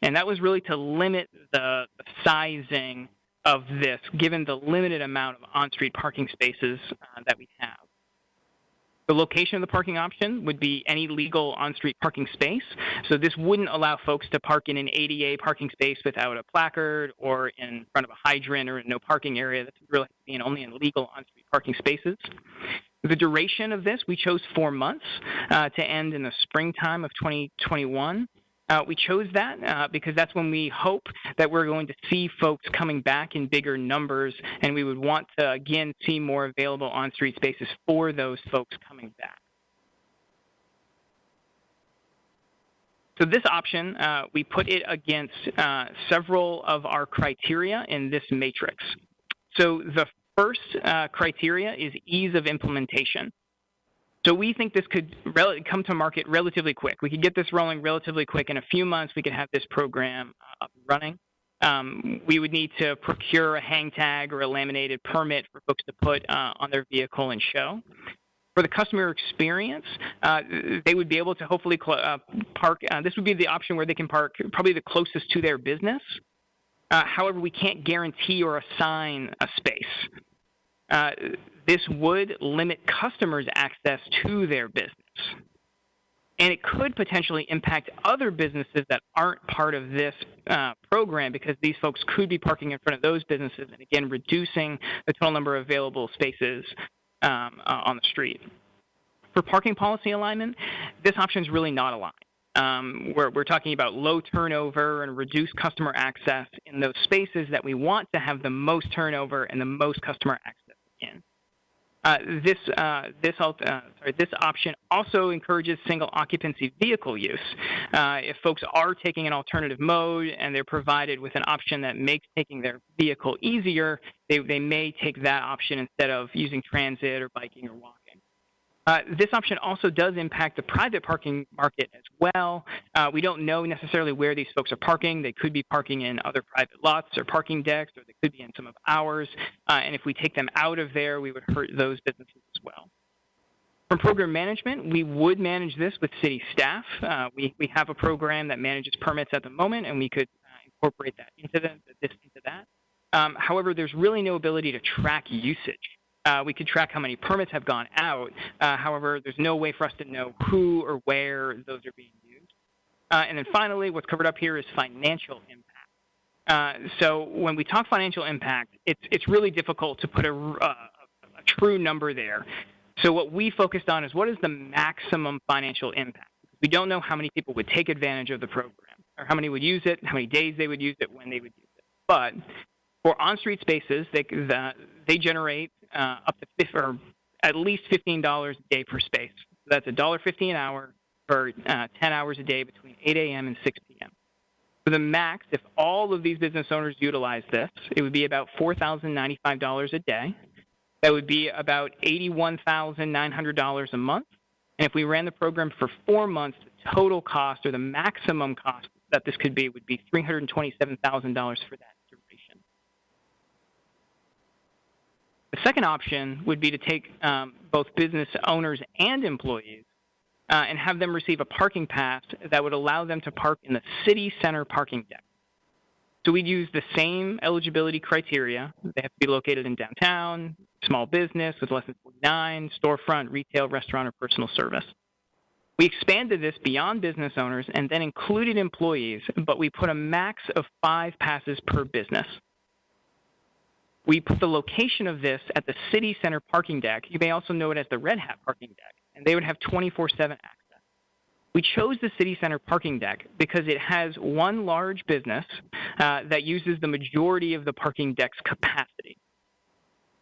And that was really to limit the sizing of this, given the limited amount of on-street parking spaces that we have. The location of the parking option would be any legal on-street parking space. So this wouldn't allow folks to park in an ADA parking space without a placard or in front of a hydrant or a no parking area. That's really being only in legal on-street parking spaces. The duration of this, we chose 4 months to end in the springtime of 2021. We chose that because that's when we hope that we're going to see folks coming back in bigger numbers, and we would want to, again, see more available on-street spaces for those folks coming back. So this option, we put it against several of our criteria in this matrix. So the first criteria is ease of implementation. So we think this could come to market relatively quick. We could get this rolling relatively quick. In a few months, we could have this program up and running. We would need to procure a hang tag or a laminated permit for folks to put on their vehicle and show. For the customer experience, they would be able to hopefully park. This would be the option where they can park probably the closest to their business. However, we can't guarantee or assign a space. This would limit customers' access to their business. And it could potentially impact other businesses that aren't part of this program, because these folks could be parking in front of those businesses and, again, reducing the total number of available spaces on the street. For parking policy alignment, this option is really not aligned. We're talking about low turnover and reduced customer access in those spaces that we want to have the most turnover and the most customer access in. This option also encourages single occupancy vehicle use. If folks are taking an alternative mode and they're provided with an option that makes taking their vehicle easier, they may take that option instead of using transit or biking or walking. This option also does impact the private parking market as well. We don't know necessarily where these folks are parking. They could be parking in other private lots or parking decks, or they could be in some of ours. And if we take them out of there, we would hurt those businesses as well. From program management, we would manage this with city staff. We have a program that manages permits at the moment, and we could incorporate that into that. However, there's really no ability to track usage. We could track how many permits have gone out. However, there's no way for us to know who or where those are being used. And then finally, what's covered up here is financial impact. So when we talk financial impact, it's really difficult to put a true number there. So what we focused on is what is the maximum financial impact? We don't know how many people would take advantage of the program, or how many would use it, how many days they would use it, when they would use it. But for on-street spaces, they generate up to or at least $15 a day per space. So that's $1.50 an hour for 10 hours a day between 8 a.m. and 6 p.m. For the max, if all of these business owners utilize this, it would be about $4,095 a day. That would be about $81,900 a month. And if we ran the program for 4 months, the total cost, or the maximum cost that this could be, would be $327,000 for that duration. The second option would be to take both business owners and employees and have them receive a parking pass that would allow them to park in the city center parking deck. So we'd use the same eligibility criteria. They have to be located in downtown, small business with less than 49, storefront, retail, restaurant, or personal service. We expanded this beyond business owners and then included employees, but we put a max of 5 passes per business. We put the location of this at the city center parking deck. You may also know it as the Red Hat parking deck, and they would have 24/7 access. We chose the city center parking deck because it has one large business that uses the majority of the parking deck's capacity.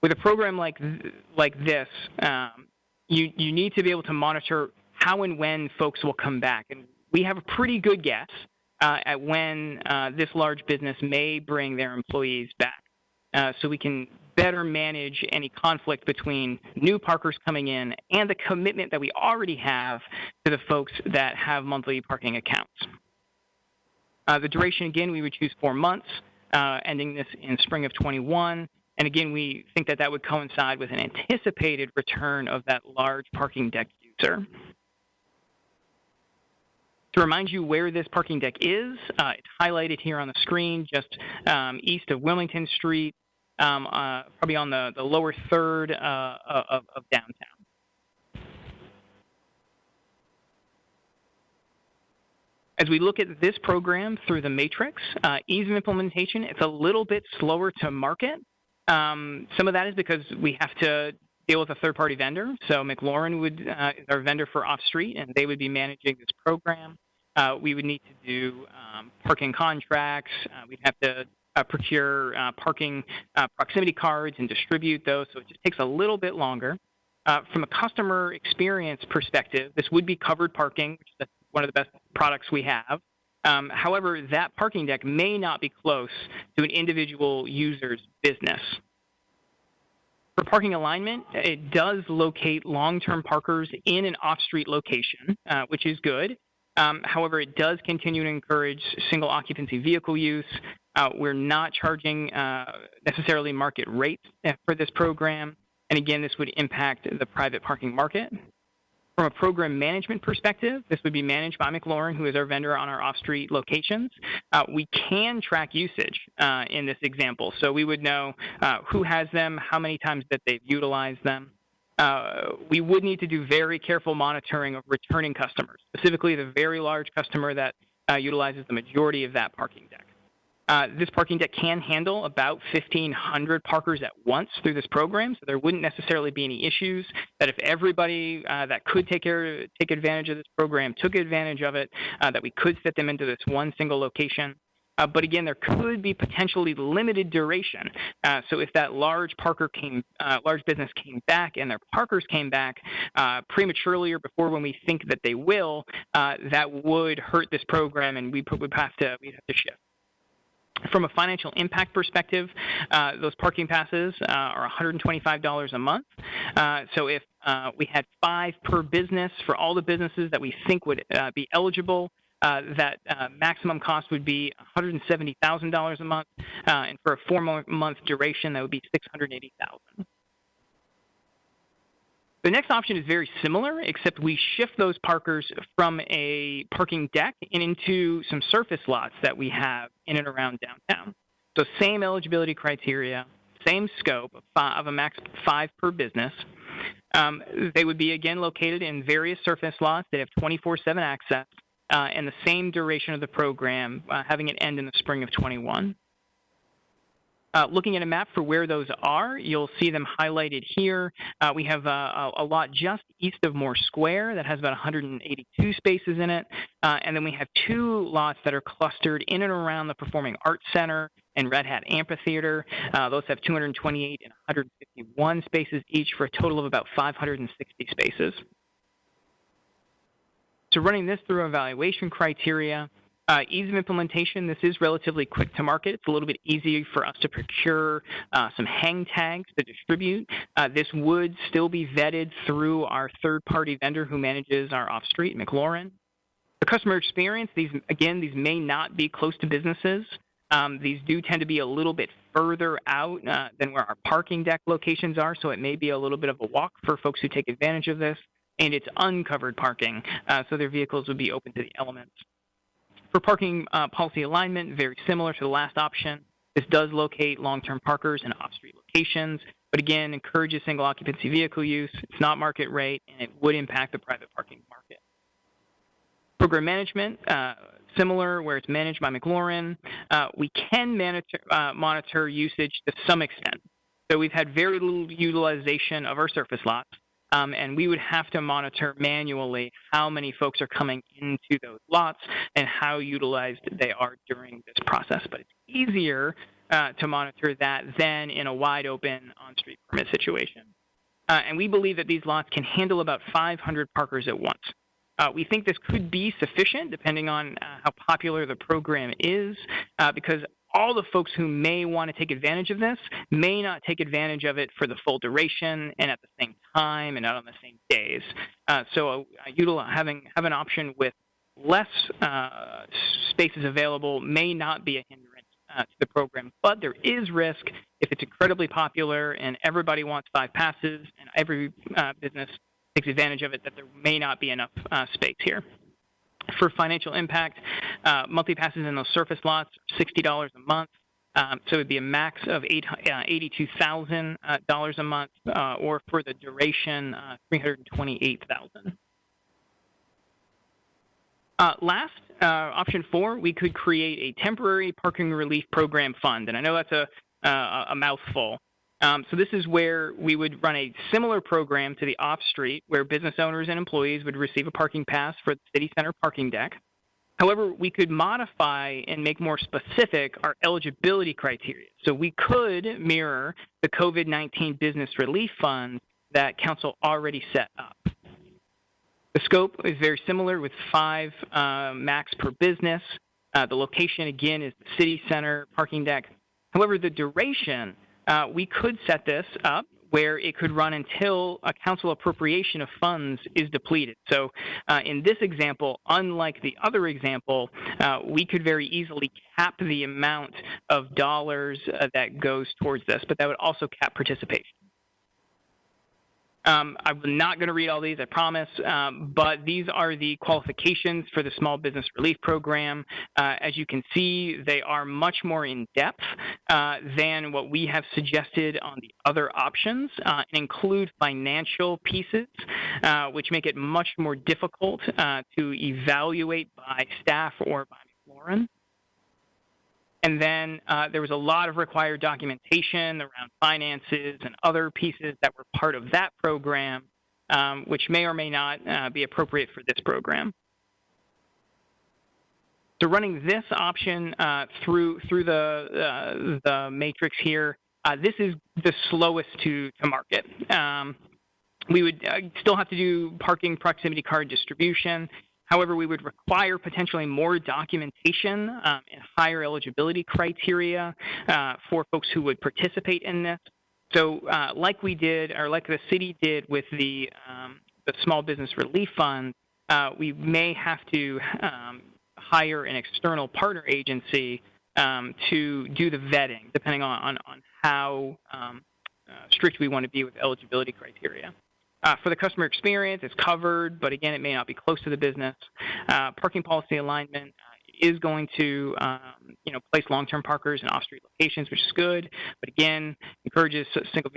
With a program like this, you need to be able to monitor how and when folks will come back. And we have a pretty good guess at when this large business may bring their employees back. So we can better manage any conflict between new parkers coming in and the commitment that we already have to the folks that have monthly parking accounts. The duration, again, we would choose 4 months, ending this in spring of 21. And again, we think that that would coincide with an anticipated return of that large parking deck user. To remind you where this parking deck is, it's highlighted here on the screen, just east of Wilmington Street, probably on the lower third of downtown. As we look at this program through the matrix, ease of implementation, it's a little bit slower to market. Some of that is because we have to deal with a third-party vendor. So McLaurin is our vendor for off-street, and they would be managing this program. We would need to do parking contracts. We'd have to procure parking proximity cards and distribute those, so it just takes a little bit longer. From a customer experience perspective, this would be covered parking, which is one of the best products we have. However, that parking deck may not be close to an individual user's business. For parking alignment, it does locate long-term parkers in an off-street location, which is good. However, it does continue to encourage single occupancy vehicle use. We're not charging necessarily market rates for this program. And again, this would impact the private parking market. From a program management perspective, this would be managed by McLaurin, who is our vendor on our off-street locations. We can track usage in this example. So we would know who has them, how many times that they've utilized them. We would need to do very careful monitoring of returning customers, specifically the very large customer that utilizes the majority of that parking deck. This parking deck can handle about 1,500 parkers at once through this program, so there wouldn't necessarily be any issues that if everybody that could take advantage of this program took advantage of it, that we could fit them into this one single location. But again, there could be potentially limited duration. So if that large business came back and their parkers came back prematurely or before when we think that they will, that would hurt this program, and we'd have to shift. From a financial impact perspective, those parking passes are $125 a month. So if we had 5 per business for all the businesses that we think would be eligible, that maximum cost would be $170,000 a month, and for a 4-month duration, that would be $680,000. The next option is very similar, except we shift those parkers from a parking deck and into some surface lots that we have in and around downtown. So same eligibility criteria, same scope of a max 5 per business. They would be, again, located in various surface lots. They have 24/7 access, and the same duration of the program, having it end in the spring of 21. Looking at a map for where those are, you'll see them highlighted here. We have a lot just east of Moore Square that has about 182 spaces in it. And then we have 2 lots that are clustered in and around the Performing Arts Center and Red Hat Amphitheater. Those have 228 and 151 spaces each for a total of about 560 spaces. So running this through evaluation criteria, ease of implementation, this is relatively quick to market. It's a little bit easier for us to procure some hang tags to distribute. This would still be vetted through our third-party vendor who manages our off-street, McLaurin. The customer experience, these may not be close to businesses. These do tend to be a little bit further out than where our parking deck locations are, so it may be a little bit of a walk for folks who take advantage of this. And it's uncovered parking, so their vehicles would be open to the elements. For parking policy alignment, very similar to the last option. This does locate long-term parkers in off-street locations, but again, encourages single occupancy vehicle use. It's not market rate, and it would impact the private parking market. Program management, similar where it's managed by McLaurin. We can monitor usage to some extent. So we've had very little utilization of our surface lots. And we would have to monitor manually how many folks are coming into those lots and how utilized they are during this process. But it's easier to monitor that than in a wide open on-street permit situation. And we believe that these lots can handle about 500 parkers at once. We think this could be sufficient depending on how popular the program is because all the folks who may want to take advantage of this may not take advantage of it for the full duration and at the same time and not on the same days. So having an option with less spaces available may not be a hindrance to the program, but there is risk if it's incredibly popular and everybody wants 5 passes and every business takes advantage of it, that there may not be enough space here. For financial impact, monthly passes in those surface lots are $60 a month. So it would be a max of $82,000 a month, or for the duration, $328,000. Last, option 4, we could create a temporary parking relief program fund, and I know that's a mouthful. So this is where we would run a similar program to the off-street, where business owners and employees would receive a parking pass for the city center parking deck. However, we could modify and make more specific our eligibility criteria. So we could mirror the COVID-19 Business Relief Fund that Council already set up. The scope is very similar with 5 max per business. The location, again, is the city center parking deck. However, the duration, we could set this up where it could run until a council appropriation of funds is depleted. So in this example, unlike the other example, we could very easily cap the amount of dollars that goes towards this, but that would also cap participation. I'm not going to read all these, I promise, but these are the qualifications for the Small Business Relief Program. As you can see, they are much more in depth than what we have suggested on the other options, and include financial pieces, which make it much more difficult to evaluate by staff or by McLaurin. And then there was a lot of required documentation around finances and other pieces that were part of that program, which may or may not be appropriate for this program. So running this option through the matrix here, this is the slowest to market. We would still have to do parking proximity card distribution. However, we would require potentially more documentation and higher eligibility criteria for folks who would participate in this. So like we did, or like the city did with the Small Business Relief Fund, we may have to hire an external partner agency to do the vetting, depending on how strict we want to be with eligibility criteria. For the customer experience, it's covered, but again, it may not be close to the business. Parking policy alignment is going to, place long-term parkers in off-street locations, which is good, but again, encourages single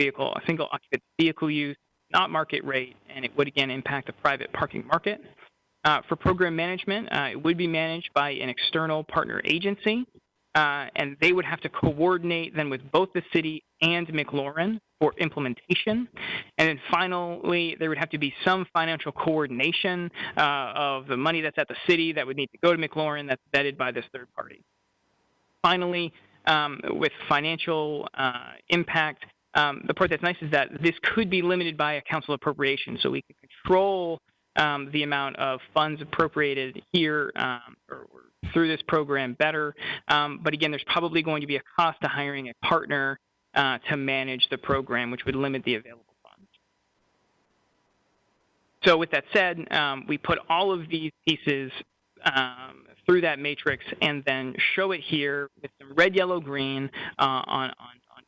occupant vehicle use, not market rate, and it would again impact the private parking market. For program management, it would be managed by an external partner agency. and they would have to coordinate then with both the city and McLaurin for implementation. And then finally, there would have to be some financial coordination of the money that's at the city that would need to go to McLaurin that's vetted by this third party. Finally, with financial impact, the part that's nice is that this could be limited by a council appropriation, so we can control the amount of funds appropriated here or through this program better. But again, there's probably going to be a cost to hiring a partner to manage the program, which would limit the available funds. So with that said, we put all of these pieces through that matrix and then show it here with some red, yellow, green on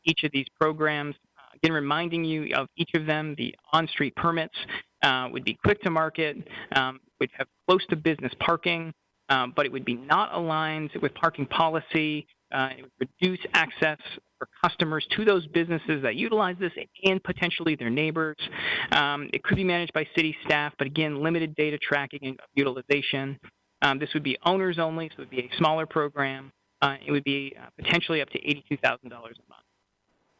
each of these programs. Again, reminding you of each of them. The on-street permits would be quick to market, would have close to business parking, but it would be not aligned with parking policy. It would reduce access for customers to those businesses that utilize this and potentially their neighbors. It could be managed by city staff, but again, limited data tracking and utilization. This would be owners only, so it would be a smaller program. It would be potentially up to $82,000 a month.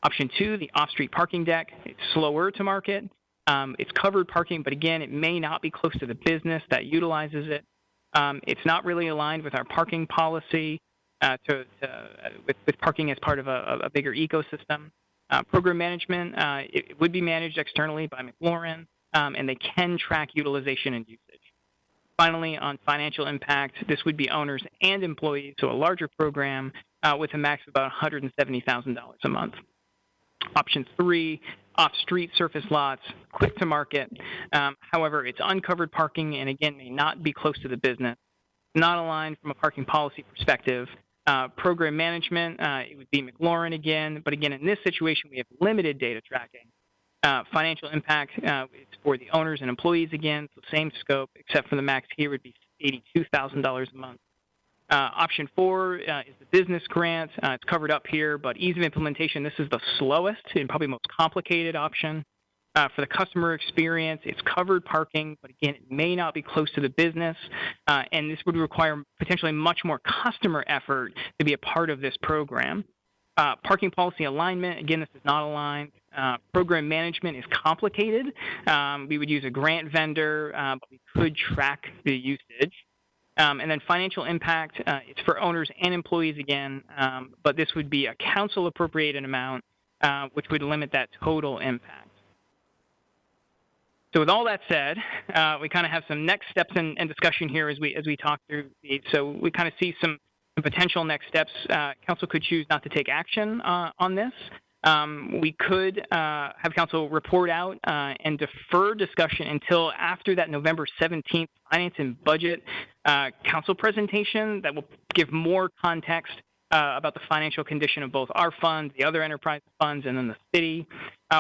Option 2, the off-street parking deck. It's slower to market. It's covered parking, but again, it may not be close to the business that utilizes it. It's not really aligned with our parking policy with parking as part of a bigger ecosystem. Program management, it would be managed externally by McLaurin, and they can track utilization and usage. Finally, on financial impact, this would be owners and employees, so a larger program with a max of about $170,000 a month. Option 3, off-street surface lots, quick to market. However, it's uncovered parking and again may not be close to the business. Not aligned from a parking policy perspective. Program management, it would be McLaurin again, but again in this situation we have limited data tracking. Financial impact, it's for the owners and employees again, so same scope, except for the max here would be $82,000 a month. Option 4 is the business grant. It's covered up here, but ease of implementation, this is the slowest and probably most complicated option. For the customer experience, it's covered parking, but again, it may not be close to the business, and this would require potentially much more customer effort to be a part of this program. Parking policy alignment, again, this is not aligned. Program management is complicated. We would use a grant vendor, but we could track the usage. And then financial impact, it's for owners and employees again, but this would be a council appropriated amount, which would limit that total impact. So with all that said, we kind of have some next steps and discussion here as we talk through these. So we kind of see some potential next steps. Council could choose not to take action on this. We could have council report out and defer discussion until after that November 17th finance and budget council presentation that will give more context about the financial condition of both our funds, the other enterprise funds, and then the city.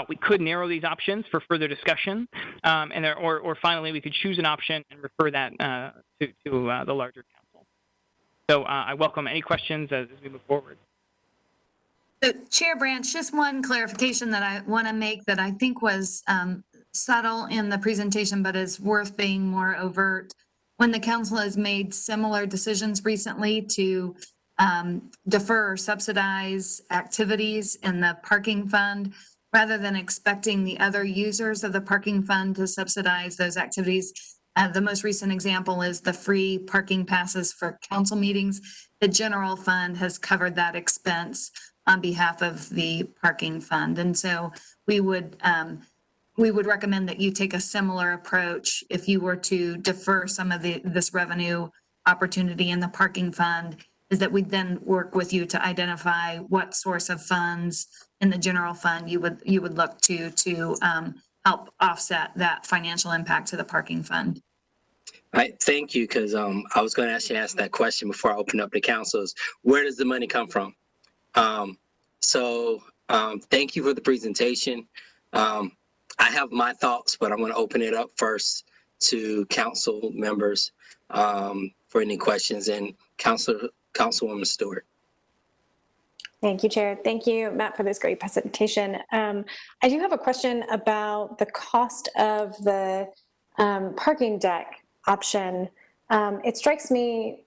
We could narrow these options for further discussion, or finally we could choose an option and refer that to the larger council. So I welcome any questions as we move forward. So, Chair Branch, just one clarification that I want to make that I think was subtle in the presentation, but is worth being more overt. When the council has made similar decisions recently to defer or subsidize activities in the parking fund, rather than expecting the other users of the parking fund to subsidize those activities. The most recent example is the free parking passes for council meetings. The general fund has covered that expense on behalf of the parking fund. And so we would recommend that you take a similar approach if you were to defer some of this revenue opportunity in the parking fund, is that we'd then work with you to identify what source of funds in the general fund you would look to help offset that financial impact to the parking fund. All right, thank you, because I was going to actually ask that question before I open up the councils. Where does the money come from? Thank you for the presentation. I have my thoughts, but I'm going to open it up first to council members for any questions. And Councilwoman Stewart. Thank you, Chair. Thank you, Matt, for this great presentation. I do have a question about the cost of the parking deck option. It strikes me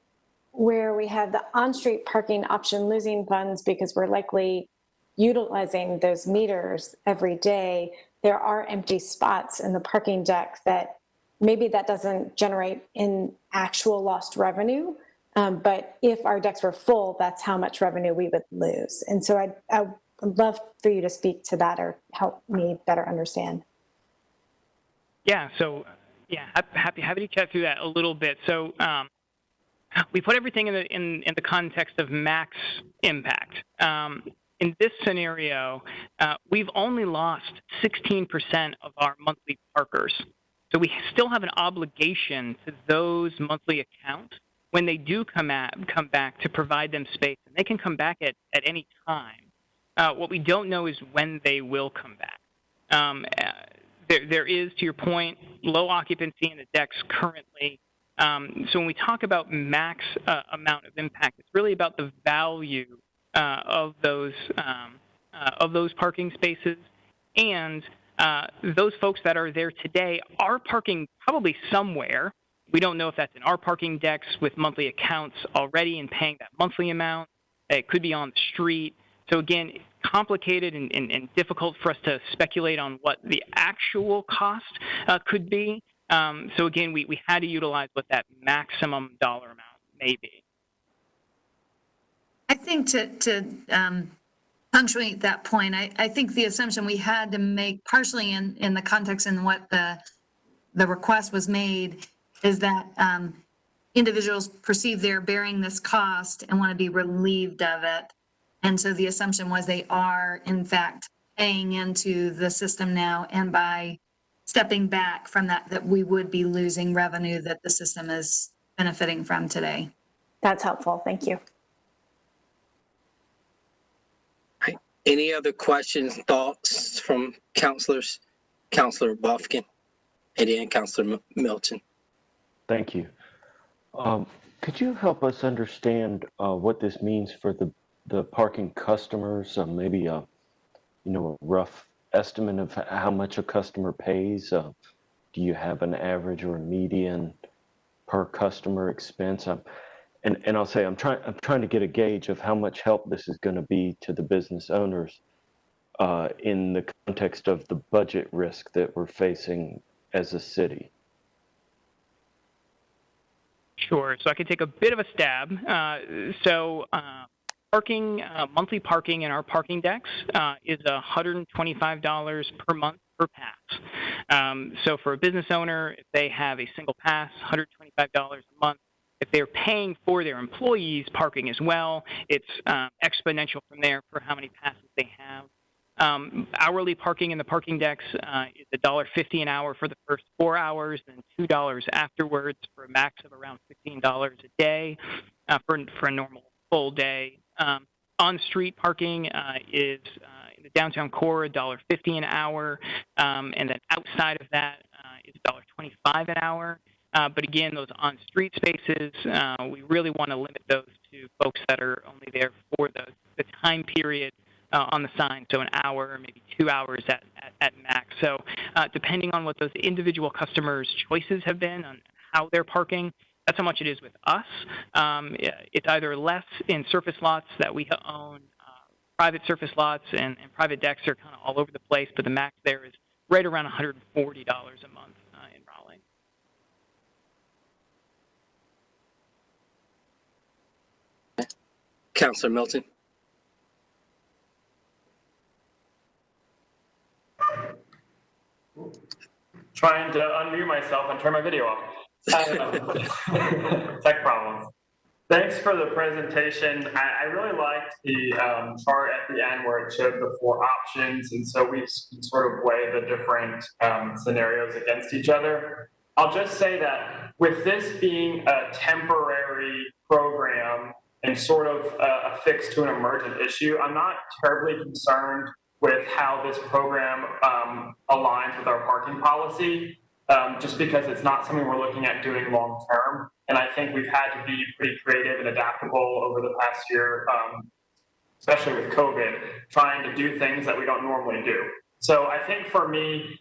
where we have the on-street parking option losing funds because we're likely utilizing those meters every day, there are empty spots in the parking deck that maybe that doesn't generate in actual lost revenue. But if our decks were full, that's how much revenue we would lose. And so I would love for you to speak to that or help me better understand. Yeah, so yeah, happy to chat through that a little bit. So we put everything in the context of max impact. In this scenario, we've only lost 16% of our monthly parkers. So we still have an obligation to those monthly accounts when they do come back to provide them space. And they can come back at any time. What we don't know is when they will come back. There is, to your point, low occupancy in the decks currently. So when we talk about max amount of impact, it's really about the value of those parking spaces, and those folks that are there today are parking probably somewhere. We don't know if that's in our parking decks with monthly accounts already and paying that monthly amount. It could be on the street. So again, complicated and difficult for us to speculate on what the actual cost could be. So again, we had to utilize what that maximum dollar amount may be. I think to punctuate that point, I think the assumption we had to make partially in the context in what the request was made is that individuals perceive they're bearing this cost and want to be relieved of it. And so the assumption was they are, in fact, paying into the system now, and by stepping back from that we would be losing revenue that the system is benefiting from today. That's helpful. Thank you. Any other questions, thoughts from counselors? Counselor Bufkin, and then Counselor Milton. Thank you. Could you help us understand what this means for the parking customers? Maybe a rough estimate of how much a customer pays. Do you have an average or a median per customer expense? And I'll say I'm trying to get a gauge of how much help this is going to be to the business owners in the context of the budget risk that we're facing as a city. Sure. So I can take a bit of a stab. Monthly parking in our parking decks is $125 per month per pass. So for a business owner, if they have a single pass, $125 a month. If they're paying for their employees parking as well, it's exponential from there for how many passes they have. Hourly parking in the parking decks is $1.50 an hour for the first 4 hours, and $2 afterwards, for a max of around $15 a day for a normal full day. On-street parking is in the downtown core, $1.50 an hour, and then outside of that is $1.25 an hour. But again, those on-street spaces, we really want to limit those to folks that are only there for the time period on the sign, so an hour or maybe 2 hours at max. So depending on what those individual customers' choices have been on how they're parking, that's how much it is with us. It's either less in surface lots that we own, private surface lots, and private decks are kind of all over the place, but the max there is right around $140 a month in Raleigh. Counselor Milton. Trying to unmute myself and turn my video off. Tech problems. Thanks for the presentation. I really liked the chart at the end where it showed the 4 options, and so we sort of weigh the different scenarios against each other. I'll just say that with this being a temporary program and sort of a fix to an emergent issue, I'm not terribly concerned with how this program aligns with our parking policy, just because it's not something we're looking at doing long term. And I think we've had to be pretty creative and adaptable over the past year, especially with COVID, trying to do things that we don't normally do. So I think for me,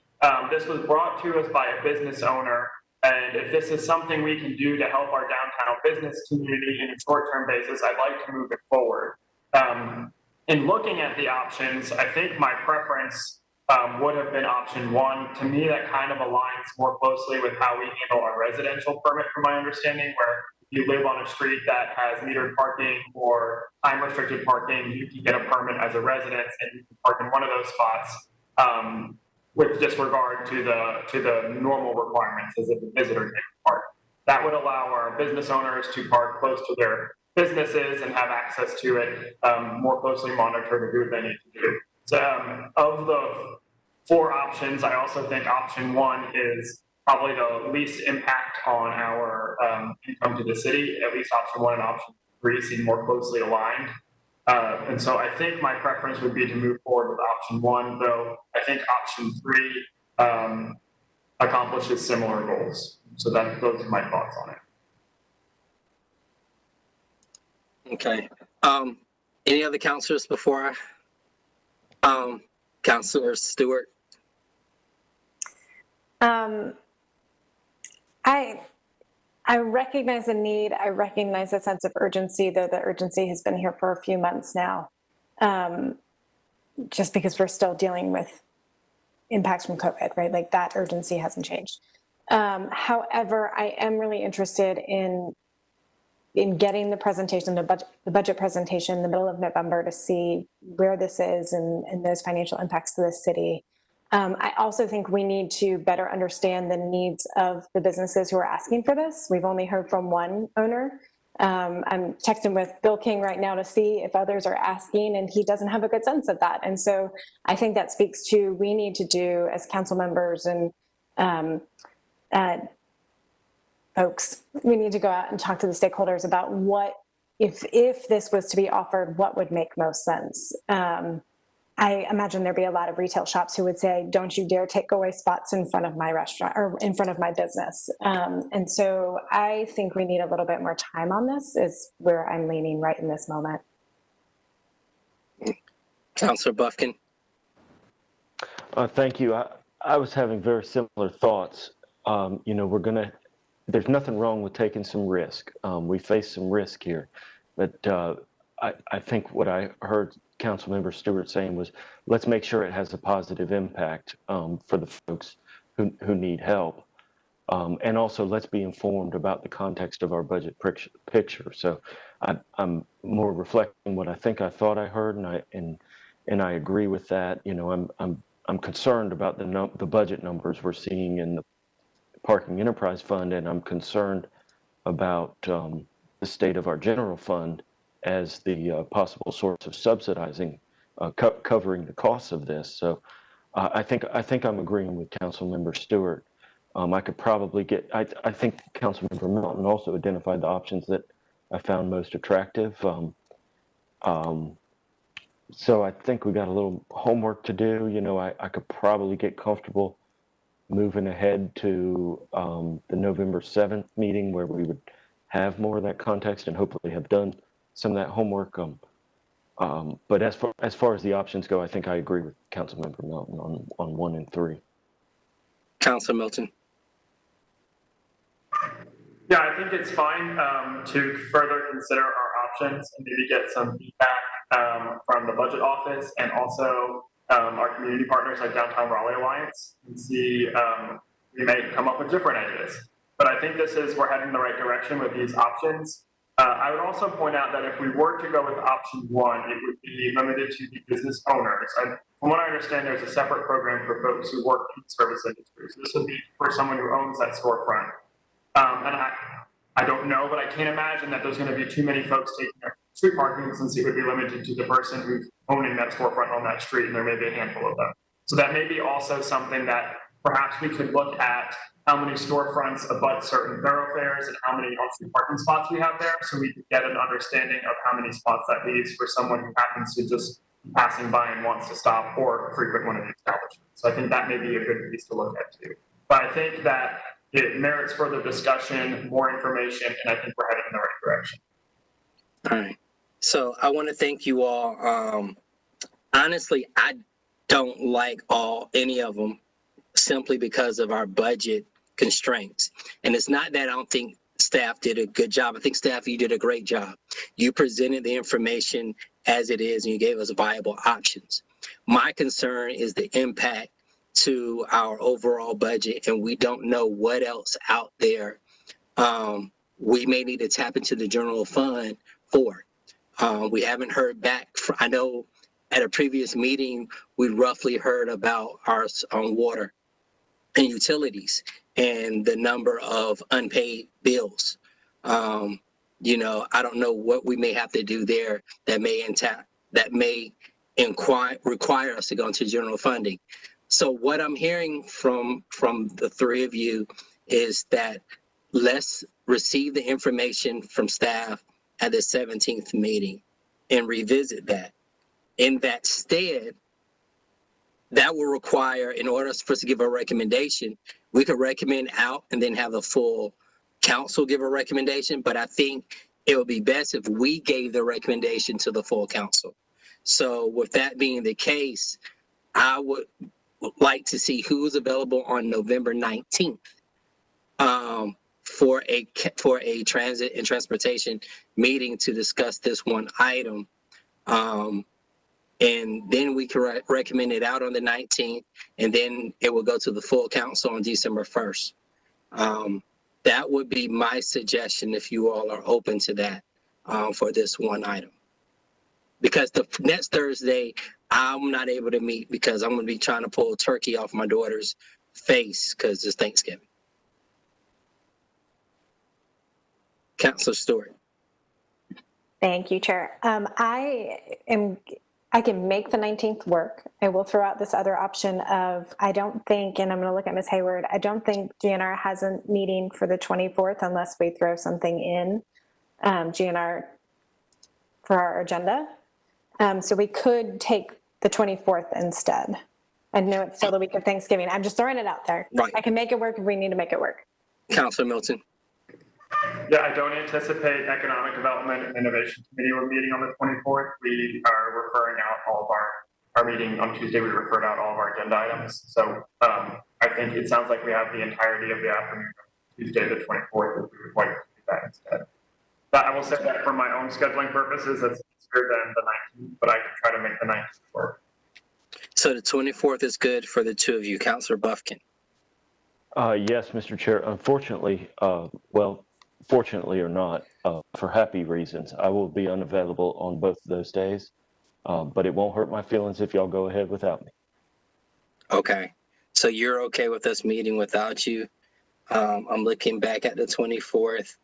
this was brought to us by a business owner. And if this is something we can do to help our downtown business community in a short-term basis, I'd like to move it forward. In looking at the options, I think my preference would have been option one. To me, that kind of aligns more closely with how we handle our residential permit, from my understanding, where you live on a street that has metered parking or time-restricted parking, you can get a permit as a resident and you can park in one of those spots with disregard to the normal requirements as if a visitor can park. That would allow our business owners to park close to their businesses and have access to it, more closely monitor the group they need to do. So of the 4 options, I also think option 1 is probably the least impact on our income to the city. At least option 1 and option 3 seem more closely aligned. And so I think my preference would be to move forward with option 1, though I think option 3 accomplishes similar goals. So those are my thoughts on it. Okay. Any other counselors before Counselor Stewart? I recognize the need. I recognize a sense of urgency, though the urgency has been here for a few months now, just because we're still dealing with impacts from COVID, right? Like that urgency hasn't changed. However, I am really interested in getting the presentation, the budget presentation in the middle of November to see where this is and those financial impacts to the city. I also think we need to better understand the needs of the businesses who are asking for this. We've only heard from one owner. I'm texting with Bill King right now to see if others are asking, and he doesn't have a good sense of that. And so I think that speaks to we need to do as council members and folks, we need to go out and talk to the stakeholders about what, if this was to be offered, what would make most sense. I imagine there'd be a lot of retail shops who would say, don't you dare take away spots in front of my restaurant or in front of my business. And so I think we need a little bit more time on this is where I'm leaning right in this moment. Counselor Buffkin. Thank you. I was having very similar thoughts. You know, there's nothing wrong with taking some risk. We face some risk here, but I think what I heard Councilmember Stewart saying was, let's make sure it has a positive impact for the folks who need help. And also let's be informed about the context of our budget picture. So I'm more reflecting what I think I thought I heard, and I agree with that. You know, I'm concerned about the budget numbers we're seeing in the Parking Enterprise Fund, and I'm concerned about the state of our general fund as the possible source of subsidizing, covering the costs of this. So I think I'm agreeing with Councilmember Stewart. I could probably I think Councilmember Melton also identified the options that I found most attractive. So I think we got a little homework to do. You know, I could probably get comfortable moving ahead to the November 7th meeting where we would have more of that context and hopefully have done some of that homework. But as far as the options go, I think I agree with Councilmember Melton on 1 and 3. Councilor Milton. Yeah, I think it's fine to further consider our options and maybe get some feedback from the budget office and also our community partners like Downtown Raleigh Alliance and see we may come up with different ideas. But I think we're heading in the right direction with these options. I would also point out that if we were to go with option 1, it would be limited to the business owners. And from what I understand, there's a separate program for folks who work in the service industry. So this would be for someone who owns that storefront. And I don't know, but I can't imagine that there's going to be too many folks taking street parking since it would be limited to the person who's owning that storefront on that street, and there may be a handful of them. So that may be also something that perhaps we could look at how many storefronts abut certain thoroughfares and how many on-street parking spots we have there, so we could get an understanding of how many spots that leaves for someone who happens to just be passing by and wants to stop or frequent one of the establishments. So I think that may be a good piece to look at too. But I think that it merits further discussion, more information, and I think we're headed in the right direction. All right. So I want to thank you all. Honestly, I don't like any of them simply because of our budget constraints. And it's not that I don't think staff did a good job. I think staff, you did a great job. You presented the information as it is and you gave us viable options. My concern is the impact to our overall budget, and we don't know what else out there we may need to tap into the general fund for. We haven't heard back. I know at a previous meeting, we roughly heard about our water and utilities and the number of unpaid bills. You know, I don't know what we may have to do there that may require us to go into general funding. So what I'm hearing from the three of you is that let's receive the information from staff at the 17th meeting and revisit that. In that stead, that will require, in order for us to give a recommendation, we could recommend out and then have the full council give a recommendation. But I think it would be best if we gave the recommendation to the full council. So with that being the case, I would like to see who's available on November 19th for a transit and transportation meeting to discuss this one item. And then we can recommend it out on the 19th, and then it will go to the full council on December 1st. That would be my suggestion if you all are open to that for this one item. Because the next Thursday, I'm not able to meet because I'm going to be trying to pull turkey off my daughter's face because it's Thanksgiving. Councilor Stewart. Thank you, Chair. I can make the 19th work. I will throw out this other option of, I don't think, and I'm going to look at Ms. Hayward, I don't think GNR has a meeting for the 24th unless we throw something in GNR for our agenda. So we could take the 24th instead. I know it's still the week of Thanksgiving. I'm just throwing it out there. Right. I can make it work if we need to make it work. Councilor Milton. Yeah, I don't anticipate Economic Development and Innovation Committee we're meeting on the 24th. We are referring out all of our meeting on Tuesday. We referred out all of our agenda items. So I think it sounds like we have the entirety of the afternoon of Tuesday, the 24th, if we would like to do that instead. But I will say that for my own scheduling purposes, that's easier than the 19th, but I can try to make the 19th work. So the 24th is good for the two of you. Councilor Buffkin. Yes, Mr. Chair. Unfortunately, fortunately or not, for happy reasons, I will be unavailable on both of those days, but it won't hurt my feelings if y'all go ahead without me. Okay. So you're okay with us meeting without you? I'm looking back at the 24th.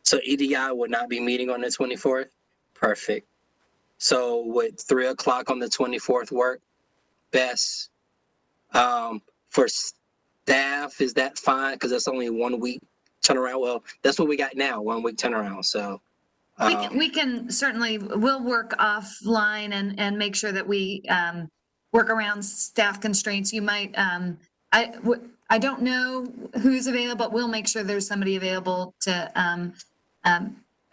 So EDI would not be meeting on the 24th? Perfect. So would 3 o'clock on the 24th work best? For staff, is that fine? Because that's only 1 week turnaround. Well, that's what we got now, 1 week turnaround. So We can certainly, we'll work offline and make sure that we work around staff constraints. You might, I don't know who's available, but we'll make sure there's somebody available to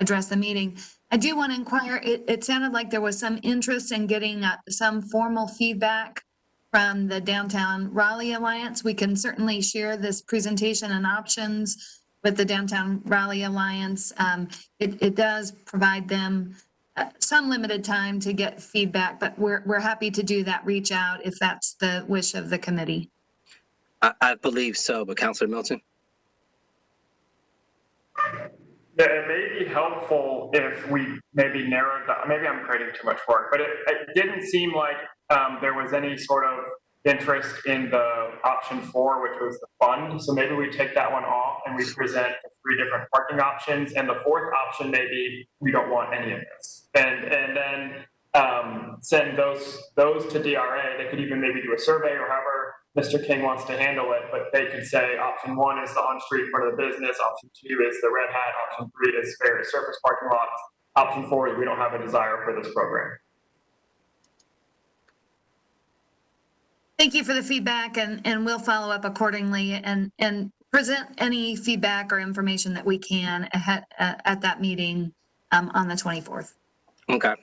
address the meeting. I do want to inquire, it sounded like there was some interest in getting some formal feedback from the Downtown Raleigh Alliance. We can certainly share this presentation and options with the Downtown Raleigh Alliance. It does provide them some limited time to get feedback, but we're happy to do that, reach out if that's the wish of the committee. I believe so, but Councilor Milton? Yeah, it may be helpful if we maybe narrowed down, maybe I'm creating too much work, but it didn't seem like there was any sort of interest in the option 4, which was the fund. So maybe we take that one off and we present 3 different parking options. And the 4th option, maybe we don't want any of this. And then send those to DRA. They could even maybe do a survey or however Mr. King wants to handle it, but they could say option 1 is the on-street part of the business, option 2 is the red hat, option 3 is various surface parking lots, option 4 is we don't have a desire for this program. Thank you for the feedback, and we'll follow up accordingly and present any feedback or information that we can at that meeting on the 24th. Okay.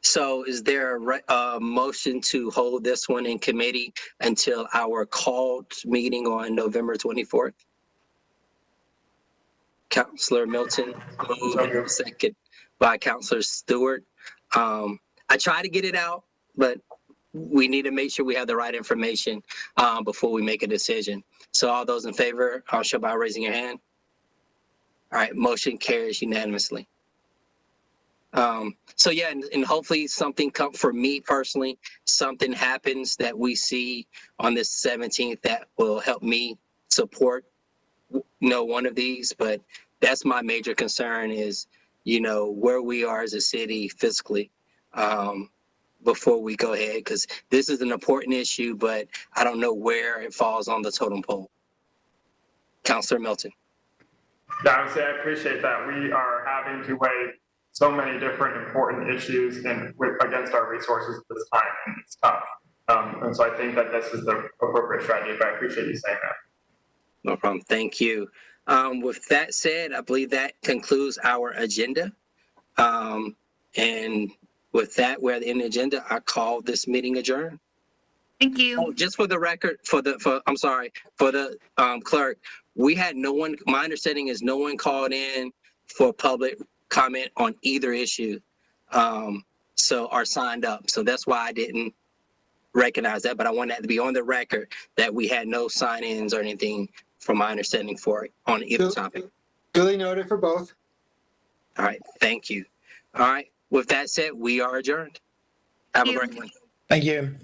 So is there a motion to hold this one in committee until our called meeting on November 24th? Counselor Milton, moved, second by Counselor Stewart. I try to get it out, but we need to make sure we have the right information before we make a decision. So all those in favor, I'll show by raising your hand. All right, motion carries unanimously. So yeah, and hopefully something for me personally, something happens that we see on this 17th that will help me support, one of these. But that's my major concern is, where we are as a city fiscally before we go ahead, because this is an important issue, but I don't know where it falls on the totem pole. Counselor Milton. Yeah, I would say I appreciate that. We are having to weigh so many different important issues against our resources at this time, and it's tough. And so I think that this is the appropriate strategy, but I appreciate you saying that. No problem. Thank you. With that said, I believe that concludes our agenda. And with that, we're at the end of the agenda. I call this meeting adjourned. Thank you. Oh, just for the record, for the clerk, we had no one, my understanding is no one called in for public comment on either issue. Or signed up. So that's why I didn't recognize that, but I want that to be on the record that we had no sign-ins or anything from my understanding for it on either topic. Duly noted for both. All right. Thank you. All right. With that said, we are adjourned. Have a great one. Thank you.